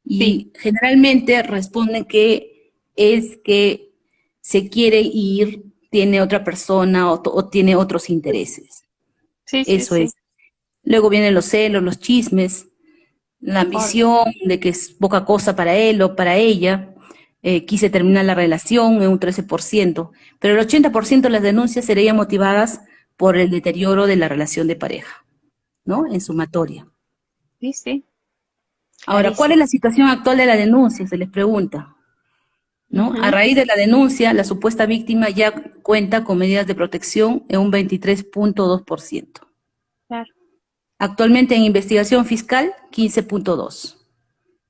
Sí,
Y generalmente responden que es que se quiere ir, tiene otra persona o tiene otros intereses.
sí, sí,
Eso
sí.
es. Luego vienen los celos, los chismes, la
Por Dios.
ambición de que es poca cosa para él o para ella. Quise terminar la relación en un 13%, pero el 80% de las denuncias serían motivadas por el deterioro de la relación de pareja, ¿no? En sumatoria.
Sí, sí.
Ahora, ¿cuál es
Clarísimo.
la situación actual de la denuncia? Se les pregunta, ¿no? A
Ujú.
raíz de la denuncia, la supuesta víctima ya cuenta con medidas de protección en un 23.2%.
Claro.
Actualmente en investigación fiscal, 15.2%.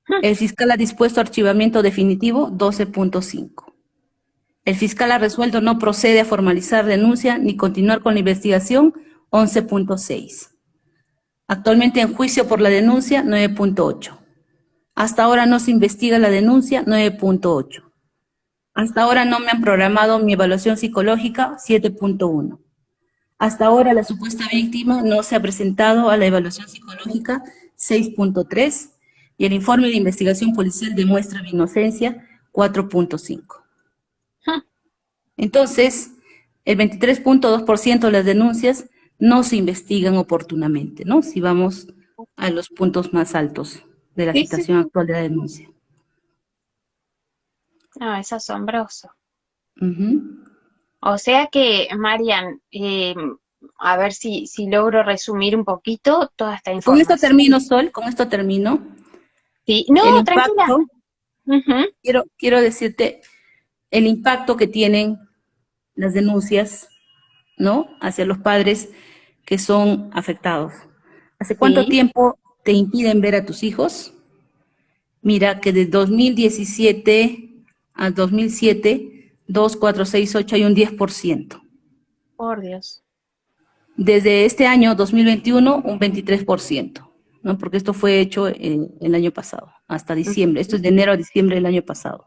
Mm.
El fiscal ha dispuesto archivamiento definitivo, 12.5%. El fiscal ha resuelto no procede a formalizar denuncia ni continuar con la investigación, 11.6%. Actualmente en juicio por la denuncia, 9.8%. Hasta ahora no se investiga la denuncia, 9.8%. Hasta ahora no me han programado mi evaluación psicológica, 7.1%. Hasta ahora la supuesta víctima no se ha presentado a la evaluación psicológica, 6.3%. Y el informe de investigación policial demuestra mi inocencia, 4.5%.
Mm.
Entonces, el 23.2% de las denuncias no se investigan oportunamente, ¿no? Si vamos a los puntos más altos de la
Sí, sí,
situación
sí.
actual de la denuncia.
No, es asombroso.
Ujú.
O sea que, Marian, a ver si logro resumir un poquito toda esta
Con esto
información.
termino, Sol, con esto termino.
Sí, no,
El
tranquila.
impacto,
Ujú.
quiero decirte el impacto que tienen las denuncias, ¿no? Hacia los padres que son afectados. ¿Hace cuánto
Sí,
tiempo te impiden ver a tus hijos? Mira que de 2017 a 2007, 2, 4, 6, 8 hay un 10%.
por Dios.
Desde este año 2021, un 23%, ¿no? Porque esto fue hecho el año pasado, hasta diciembre. Esto
Ujú.
es de enero a diciembre del año pasado.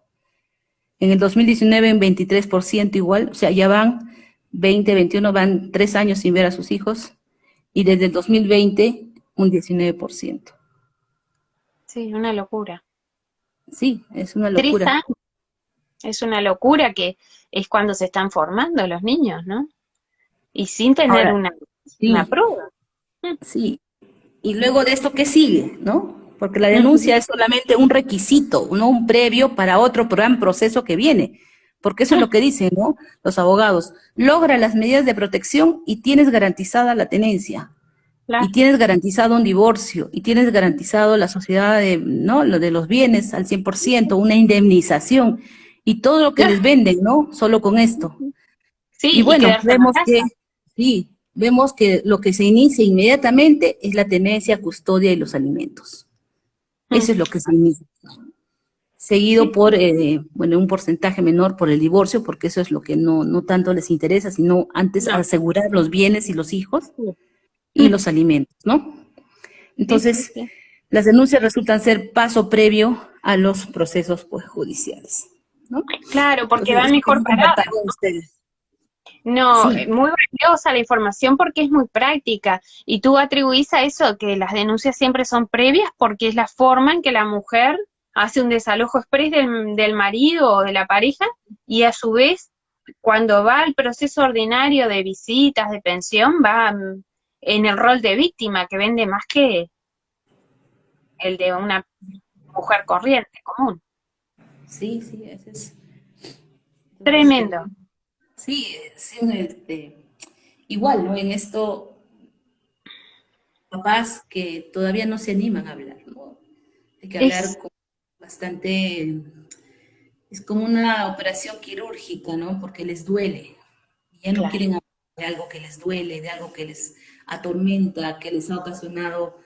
En el 2019, en 23% igual, o sea, ya van 20, 21, van 3 años sin ver a sus hijos. Y desde el 2020, un 19%.
Sí, una locura.
Sí, es una
3 años
locura.
es una locura que es cuando se están formando los niños, ¿no? Y sin tener
Ahora,
una
sí,
prueba.
sí. Y luego de esto, ¿qué sigue? ¿No? Porque la
Ujú.
denuncia es solamente un requisito, no un previo para otro gran proceso que viene. Porque eso es lo que dicen, ¿no? Los abogados. Logra las medidas de protección y tienes garantizada la tenencia. Y
Claro.
tienes garantizado un divorcio. Y tienes garantizado la sociedad de, ¿no? Lo de los bienes al 100%, una indemnización. Y todo lo que les venden, ¿no? Solo con esto. Y
Sí, y
bueno,
quedarse en la casa.
sí, vemos que lo que se inicia inmediatamente es la tenencia, custodia y los alimentos.
Mm.
Eso es lo que se inicia. Seguido
Sí,
por, bueno, un porcentaje menor por el divorcio, porque eso es lo que no tanto les interesa, sino antes
no.
asegurar los bienes y los hijos
Sí,
y los alimentos, ¿no?
sí, sí,
Entonces,
sí.
las denuncias resultan ser paso previo a los procesos pues, judiciales, ¿no?
Claro, porque
Entonces,
van
eso
mejor
quería compartir
paradas.
con ustedes.
No,
Sí,
muy valiosa la información porque es muy práctica. Y tú atribuís a eso que las denuncias siempre son previas porque es la forma en que la mujer hace un desalojo exprés del marido o de la pareja y a su vez, cuando va al proceso ordinario de visitas, de pensión, va en el rol de víctima, que vende más que el de una mujer corriente, común.
sí, sí, ese es. Entonces,
Tremendo.
sí, sí, igual, ¿no? En esto, papás que todavía no se animan a hablar, ¿no? Hay que hablar
Es,
con bastante, es como una operación quirúrgica, ¿no? Porque les duele. Y ya no
claro.
quieren hablar de algo que les duele, de algo que les atormenta, que les ha ocasionado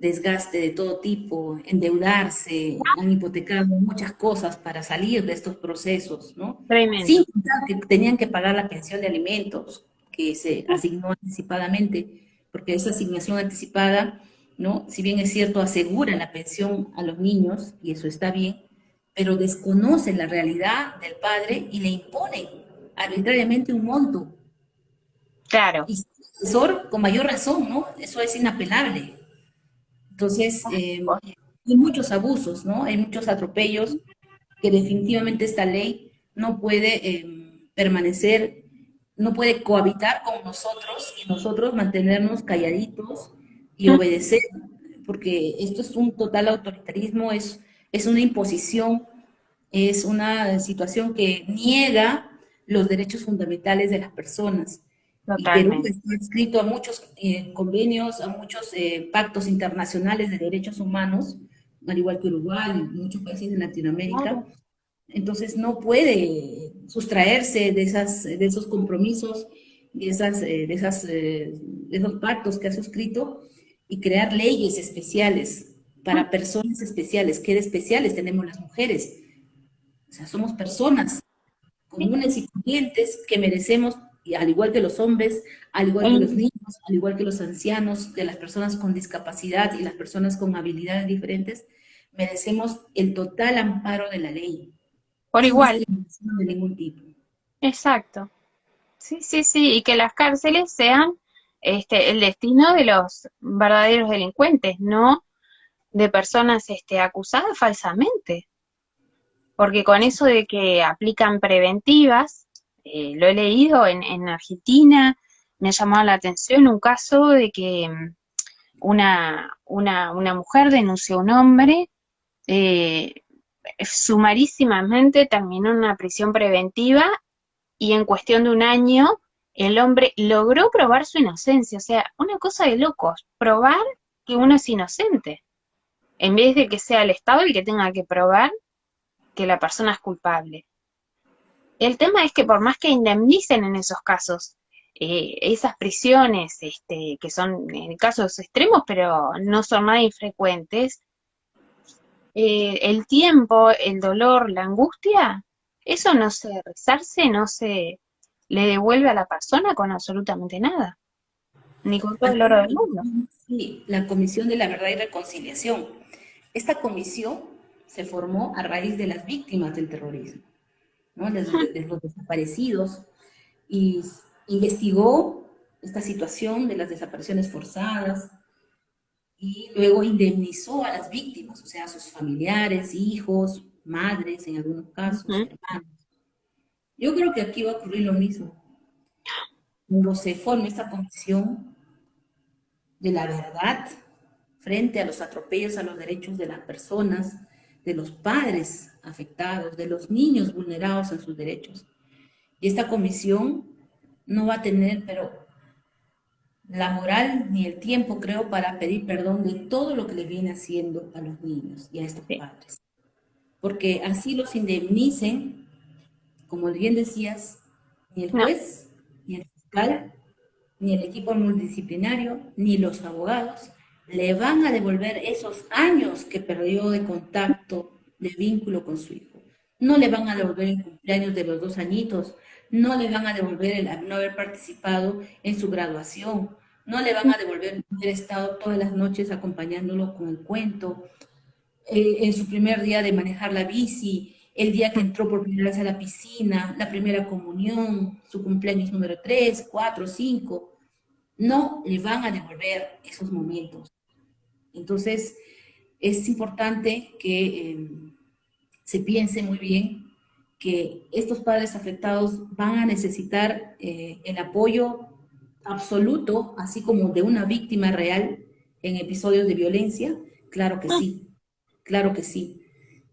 desgaste de todo tipo, endeudarse, han hipotecado muchas cosas para salir de estos procesos, ¿no? Sin
Tremendo.
contar que tenían que pagar la pensión de alimentos que se asignó anticipadamente, porque esa asignación anticipada, ¿no? Si bien es cierto, asegura la pensión a los niños, y eso está bien, pero desconocen la realidad del padre y le imponen arbitrariamente un monto.
Claro.
Y su asesor, con mayor razón, ¿no? Eso es inapelable. Entonces, hay muchos abusos, ¿no? Hay muchos atropellos que definitivamente esta ley no puede permanecer, no puede cohabitar con nosotros y nosotros mantenernos calladitos y obedecer, porque esto es un total autoritarismo, es una imposición, es una situación que niega los derechos fundamentales de las personas. Y Perú
Totalmente.
está inscrito a muchos convenios, a muchos pactos internacionales de derechos humanos, al igual que Uruguay y muchos países de Latinoamérica.
Claro.
Entonces no puede sustraerse de esos compromisos, de esos pactos que ha suscrito y crear leyes especiales para personas especiales. ¿Qué de especiales tenemos las mujeres? O sea, somos personas
Sí.
comunes y corrientes que merecemos, y al igual que los hombres, al igual que los
En-
niños, al igual que los ancianos, que las personas con discapacidad y las personas con habilidades diferentes, merecemos el total amparo de la ley,
por
sin
igual,
discriminación de ningún tipo.
exacto. Sí, sí, sí, y que las cárceles sean el destino de los verdaderos delincuentes, no de personas acusadas falsamente, porque con eso de que aplican preventivas, lo he leído en Argentina, me ha llamado la atención un caso de que una mujer denunció a un hombre, eh, sumarísimamente terminó en una prisión preventiva y en cuestión de un año el hombre logró probar su inocencia. O sea, una cosa de locos, probar que uno es inocente, en vez de que sea el Estado el que tenga que probar que la persona es culpable. El tema es que por más que indemnicen en esos casos, esas prisiones, que son en casos extremos, pero no son nada infrecuentes, el tiempo, el dolor, la angustia, eso no se resarce, no se le devuelve a la persona con absolutamente nada, ni con todo el
Aquí
oro del mundo.
sí, la Comisión de la Verdad y Reconciliación. Esta comisión se formó a raíz de las víctimas del terrorismo, ¿no? De los desaparecidos, y investigó esta situación de las desapariciones forzadas, y luego indemnizó a las víctimas, o sea, a sus familiares, hijos, madres, en algunos casos,
Ujú.
hermanos. Yo creo que aquí va a ocurrir lo mismo. Cuando se forme esta comisión de la verdad frente a los atropellos a los derechos de las personas, de los padres afectados, de los niños vulnerados en sus derechos. Y esta comisión no va a tener, pero la moral ni el tiempo, creo, para pedir perdón de todo lo que le viene haciendo a los niños y a estos
Sí.
padres. Porque así los indemnicen, como bien decías, ni el
No,
juez, ni el fiscal, ni el equipo multidisciplinario, ni los abogados le van a devolver esos años que perdió de contacto, de vínculo con su hijo. No le van a devolver el cumpleaños de los 2 añitos, no le van a devolver el no haber participado en su graduación, no le van a devolver haber estado todas las noches acompañándolo con el cuento, en su primer día de manejar la bici, el día que entró por primera vez a la piscina, la primera comunión, su cumpleaños número 3, 4, 5, no le van a devolver esos momentos. Entonces, es importante que se piense muy bien que estos padres afectados van a necesitar el apoyo absoluto, así como de una víctima real en episodios de violencia. Claro que sí,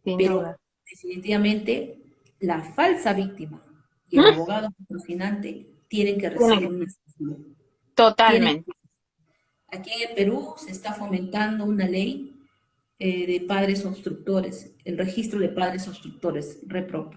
sin
pero
duda.
definitivamente la falsa víctima y el abogado patrocinante tienen que
Tiene
recibir
que-
una sanción. Tienen,
Totalmente.
aquí en el Perú se está fomentando una ley de padres obstructores, el registro de padres obstructores, REPROP.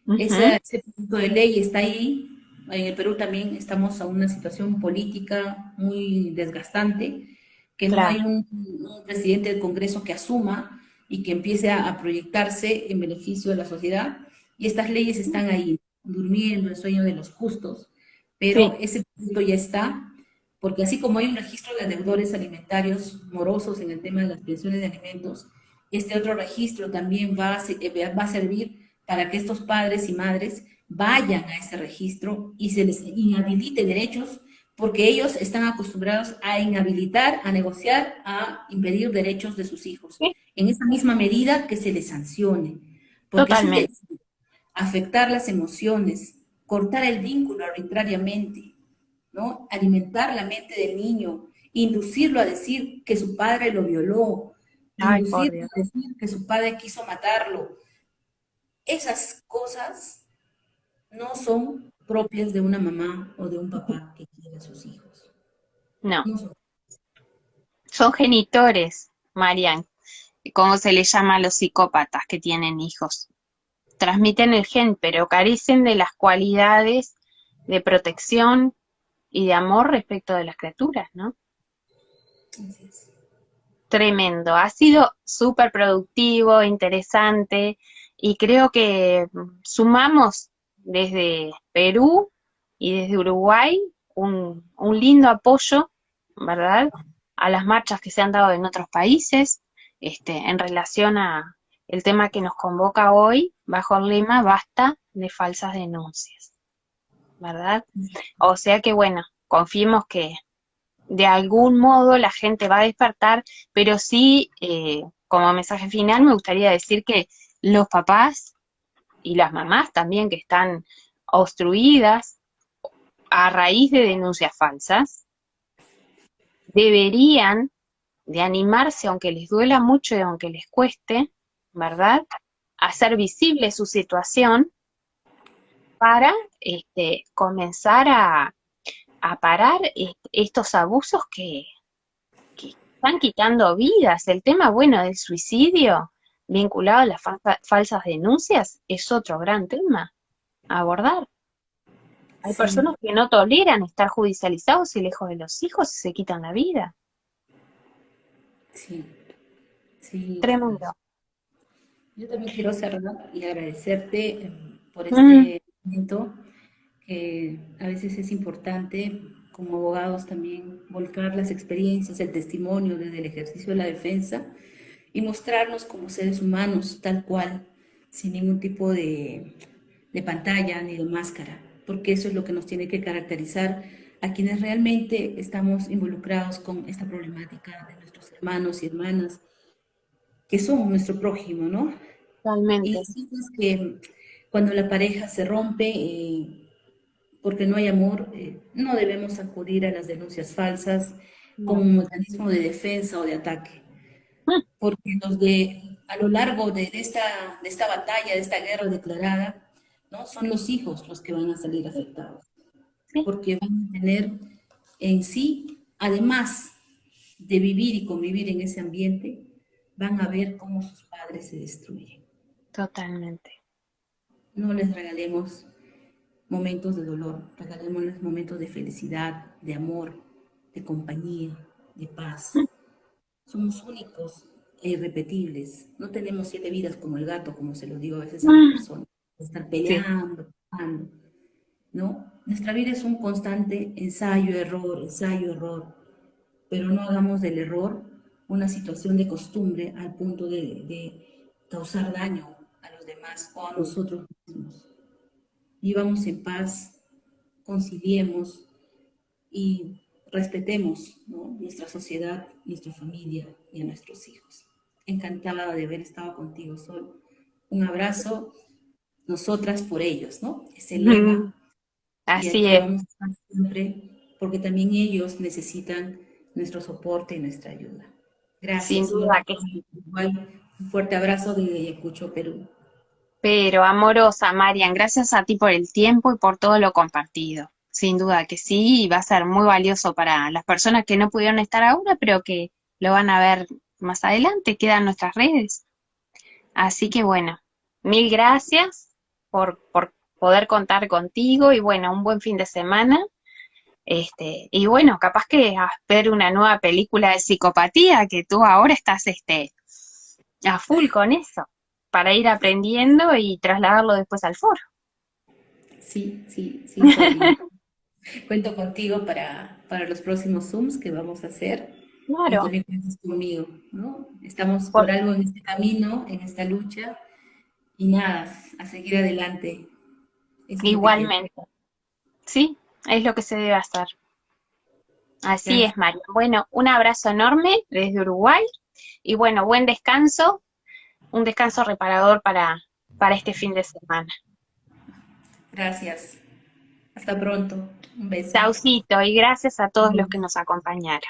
Ujú.
Ese punto de ley está ahí. En el Perú también estamos a una situación política muy desgastante, que no hay
Claro,
un presidente del Congreso que asuma y que empiece a proyectarse en beneficio de la sociedad. Y estas leyes están ahí, durmiendo el sueño de los justos, pero
sí,
ese punto ya está, porque así como hay un registro de deudores alimentarios morosos en el tema de las pensiones de alimentos, este otro registro también va a servir para que estos padres y madres vayan a ese registro y se les inhabilite derechos, porque ellos están acostumbrados a inhabilitar, a negociar, a impedir derechos de sus hijos,
sí,
en esa misma medida que se les sancione, porque es un
totalmente.
delito afectar las emociones, cortar el vínculo arbitrariamente, ¿no? Alimentar la mente del niño, inducirlo a decir que su padre lo violó,
Ay, por
inducirlo
Dios.
a decir que su padre quiso matarlo. Esas cosas no son propias de una mamá o de un papá que quiere a sus hijos.
No,
No son.
son genitores, Marian, como se le llama a los psicópatas que tienen hijos. Transmiten el gen, pero carecen de las cualidades de protección y de amor respecto de las criaturas, ¿no?
Así es.
Tremendo. Ha sido súper productivo, interesante y creo que sumamos desde Perú y desde Uruguay un lindo apoyo, ¿verdad? A las marchas que se han dado en otros países, en relación a el tema que nos convoca hoy bajo el lema Basta de falsas denuncias, ¿verdad? O sea que bueno, confiemos que de algún modo la gente va a despertar, pero sí, como mensaje final, me gustaría decir que los papás y las mamás también que están obstruidas a raíz de denuncias falsas, deberían de animarse, aunque les duela mucho y aunque les cueste, ¿verdad? A hacer visible su situación para comenzar a parar estos abusos que están quitando vidas. El tema, bueno, del suicidio vinculado a las falsas denuncias es otro gran tema a abordar. Hay
Sí,
personas que no toleran estar judicializados y lejos de los hijos y se quitan la vida.
sí, sí,
Tremendo.
Francisco. Yo también quiero cerrar y agradecerte por
Mm,
este momento, que a veces es importante como abogados también volcar las experiencias, el testimonio desde el ejercicio de la defensa y mostrarnos como seres humanos tal cual, sin ningún tipo de pantalla ni de máscara, porque eso es lo que nos tiene que caracterizar a quienes realmente estamos involucrados con esta problemática de nuestros hermanos y hermanas, que son nuestro prójimo, ¿no? Y
Totalmente.
decimos que cuando la pareja se rompe, porque no hay amor, no debemos acudir a las denuncias falsas como
No.
un mecanismo de defensa o de ataque, porque a lo largo de esta batalla, de esta guerra declarada, ¿no? Son los hijos los que van a salir afectados,
Sí,
porque van a tener en sí, además de vivir y convivir en ese ambiente, van a ver cómo sus padres se destruyen.
totalmente.
No les regalemos momentos de dolor, regalémosles momentos de felicidad, de amor, de compañía, de paz. Somos únicos e irrepetibles. No tenemos 7 vidas como el gato, como se lo digo a veces a las personas. Estar
Sí,
peleando, peleando, ¿no? Nuestra vida es un constante ensayo, error, pero no hagamos del error una situación de costumbre al punto de causar daño a los demás o a nosotros mismos. Vivamos en paz, conciliemos y respetemos, ¿no? Nuestra sociedad, nuestra familia y a nuestros hijos. Encantada de haber estado contigo, Sol. Un abrazo, nosotras por ellos, ¿no? Ese
ujú,
lema, y
así
aquí
es,
vamos a estar siempre porque también ellos necesitan nuestro soporte y nuestra ayuda.
sin
Gracias,
duda
Sol.
que sí.
Igual, un fuerte abrazo desde Ayacucho, Perú.
Pero amorosa, Marian, gracias a ti por el tiempo y por todo lo compartido. Sin duda que sí, y va a ser muy valioso para las personas que no pudieron estar ahora, pero que lo van a ver más adelante, quedan nuestras redes. Así que bueno, mil gracias por poder contar contigo y bueno, un buen fin de semana. Y bueno, capaz que a ver una nueva película de psicopatía, que tú ahora estás a full con eso, para ir aprendiendo y trasladarlo después al foro.
Sí, sí, sí, Sol. Cuento contigo para los próximos Zooms que vamos a hacer y
Claro,
también cuentas conmigo, ¿no? Estamos
por-
por algo en este camino, en esta lucha y nada, a seguir adelante. Eso es lo que quiero.
igualmente, sí, es lo que se debe hacer. Así
Gracias,
es, María. Bueno, un abrazo enorme desde Uruguay y bueno, buen descanso, un descanso reparador para este fin de semana.
gracias. Hasta pronto. Un beso.
Chaucito y gracias a todos los que nos acompañaron.